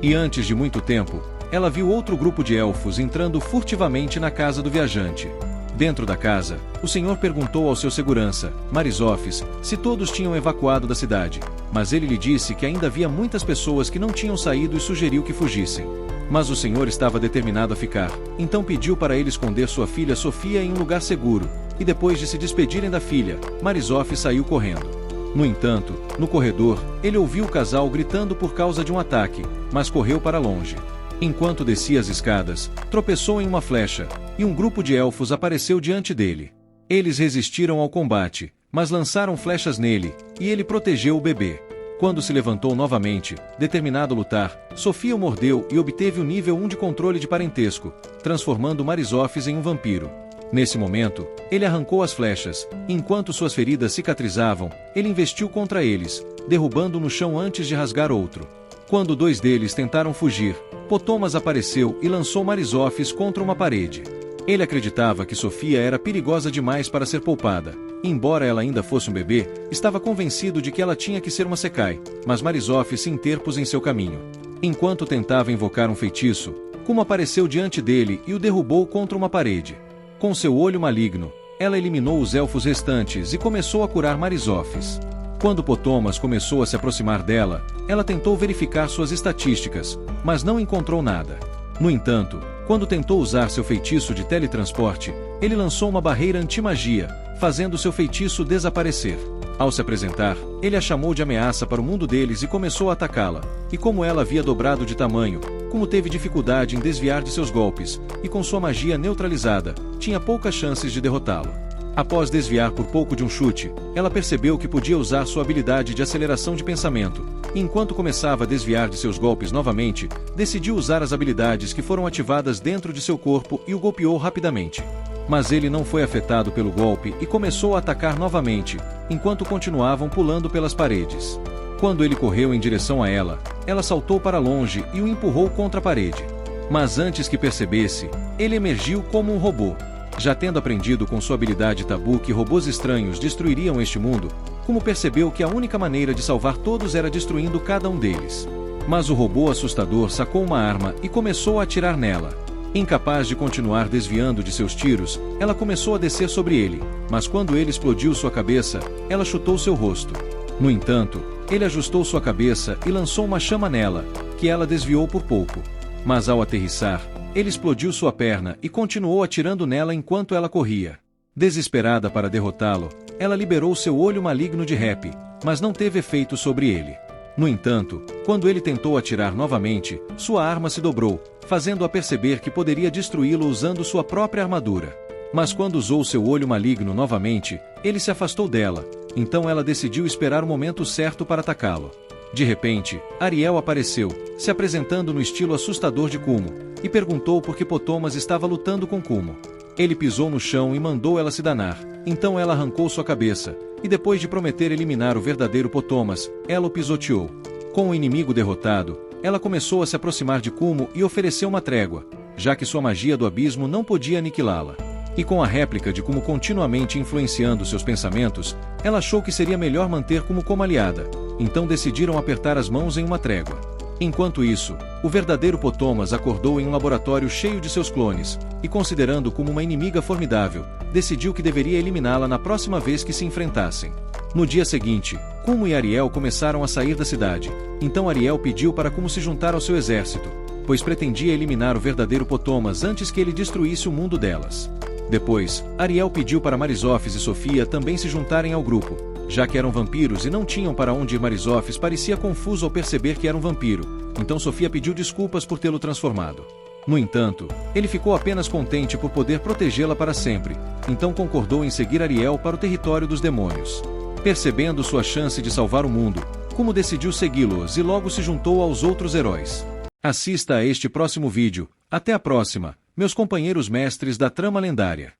E antes de muito tempo, ela viu outro grupo de elfos entrando furtivamente na casa do viajante. Dentro da casa, o senhor perguntou ao seu segurança, Marisófis, se todos tinham evacuado da cidade, mas ele lhe disse que ainda havia muitas pessoas que não tinham saído e sugeriu que fugissem. Mas o senhor estava determinado a ficar, então pediu para ele esconder sua filha Sofia em um lugar seguro, e depois de se despedirem da filha, Marisófis saiu correndo. No entanto, no corredor, ele ouviu o casal gritando por causa de um ataque, mas correu para longe. Enquanto descia as escadas, tropeçou em uma flecha, e um grupo de elfos apareceu diante dele. Eles resistiram ao combate, mas lançaram flechas nele, e ele protegeu o bebê. Quando se levantou novamente, determinado a lutar, Sofia o mordeu e obteve o nível 1 de controle de parentesco, transformando Marisófis em um vampiro. Nesse momento, ele arrancou as flechas, e enquanto suas feridas cicatrizavam, ele investiu contra eles, derrubando-o no chão antes de rasgar outro. Quando dois deles tentaram fugir, Potomas apareceu e lançou Marisófis contra uma parede. Ele acreditava que Sofia era perigosa demais para ser poupada. Embora ela ainda fosse um bebê, estava convencido de que ela tinha que ser uma Sekai, mas Marizoth se interpôs em seu caminho. Enquanto tentava invocar um feitiço, Kuma apareceu diante dele e o derrubou contra uma parede. Com seu olho maligno, ela eliminou os elfos restantes e começou a curar Marizoths. Quando Potomas começou a se aproximar dela, ela tentou verificar suas estatísticas, mas não encontrou nada. No entanto, quando tentou usar seu feitiço de teletransporte, ele lançou uma barreira anti-magia, fazendo seu feitiço desaparecer. Ao se apresentar, ele a chamou de ameaça para o mundo deles e começou a atacá-la. E como ela havia dobrado de tamanho, como teve dificuldade em desviar de seus golpes, e com sua magia neutralizada, tinha poucas chances de derrotá-lo. Após desviar por pouco de um chute, ela percebeu que podia usar sua habilidade de aceleração de pensamento, e enquanto começava a desviar de seus golpes novamente, decidiu usar as habilidades que foram ativadas dentro de seu corpo e o golpeou rapidamente. Mas ele não foi afetado pelo golpe e começou a atacar novamente, enquanto continuavam pulando pelas paredes. Quando ele correu em direção a ela, ela saltou para longe e o empurrou contra a parede. Mas antes que percebesse, ele emergiu como um robô. Já tendo aprendido com sua habilidade tabu que robôs estranhos destruiriam este mundo, Kuma percebeu que a única maneira de salvar todos era destruindo cada um deles. Mas o robô assustador sacou uma arma e começou a atirar nela. Incapaz de continuar desviando de seus tiros, ela começou a descer sobre ele, mas quando ele explodiu sua cabeça, ela chutou seu rosto. No entanto, ele ajustou sua cabeça e lançou uma chama nela, que ela desviou por pouco. Mas ao aterrissar, ele explodiu sua perna e continuou atirando nela enquanto ela corria. Desesperada para derrotá-lo, ela liberou seu olho maligno de Rap, mas não teve efeito sobre ele. No entanto, quando ele tentou atirar novamente, sua arma se dobrou, fazendo-a perceber que poderia destruí-lo usando sua própria armadura. Mas quando usou seu olho maligno novamente, ele se afastou dela, então ela decidiu esperar o momento certo para atacá-lo. De repente, Ariel apareceu, se apresentando no estilo assustador de Kumo, e perguntou por que Potomas estava lutando com Kumo. Ele pisou no chão e mandou ela se danar, então ela arrancou sua cabeça, e depois de prometer eliminar o verdadeiro Potomas, ela o pisoteou. Com o inimigo derrotado, ela começou a se aproximar de Kumo e ofereceu uma trégua, já que sua magia do abismo não podia aniquilá-la. E com a réplica de Kumo continuamente influenciando seus pensamentos, ela achou que seria melhor manter Kumo como aliada, então decidiram apertar as mãos em uma trégua. Enquanto isso, o verdadeiro Potomas acordou em um laboratório cheio de seus clones, e considerando como uma inimiga formidável, decidiu que deveria eliminá-la na próxima vez que se enfrentassem. No dia seguinte, Kumo e Ariel começaram a sair da cidade, então Ariel pediu para Kumo se juntar ao seu exército, pois pretendia eliminar o verdadeiro Potomas antes que ele destruísse o mundo delas. Depois, Ariel pediu para Marizoth e Sofia também se juntarem ao grupo, já que eram vampiros e não tinham para onde ir. Marizoth parecia confuso ao perceber que era um vampiro, então Sofia pediu desculpas por tê-lo transformado. No entanto, ele ficou apenas contente por poder protegê-la para sempre, então concordou em seguir Ariel para o território dos demônios. Percebendo sua chance de salvar o mundo, Kumo decidiu segui-los e logo se juntou aos outros heróis. Assista a este próximo vídeo. Até a próxima, meus companheiros mestres da trama lendária.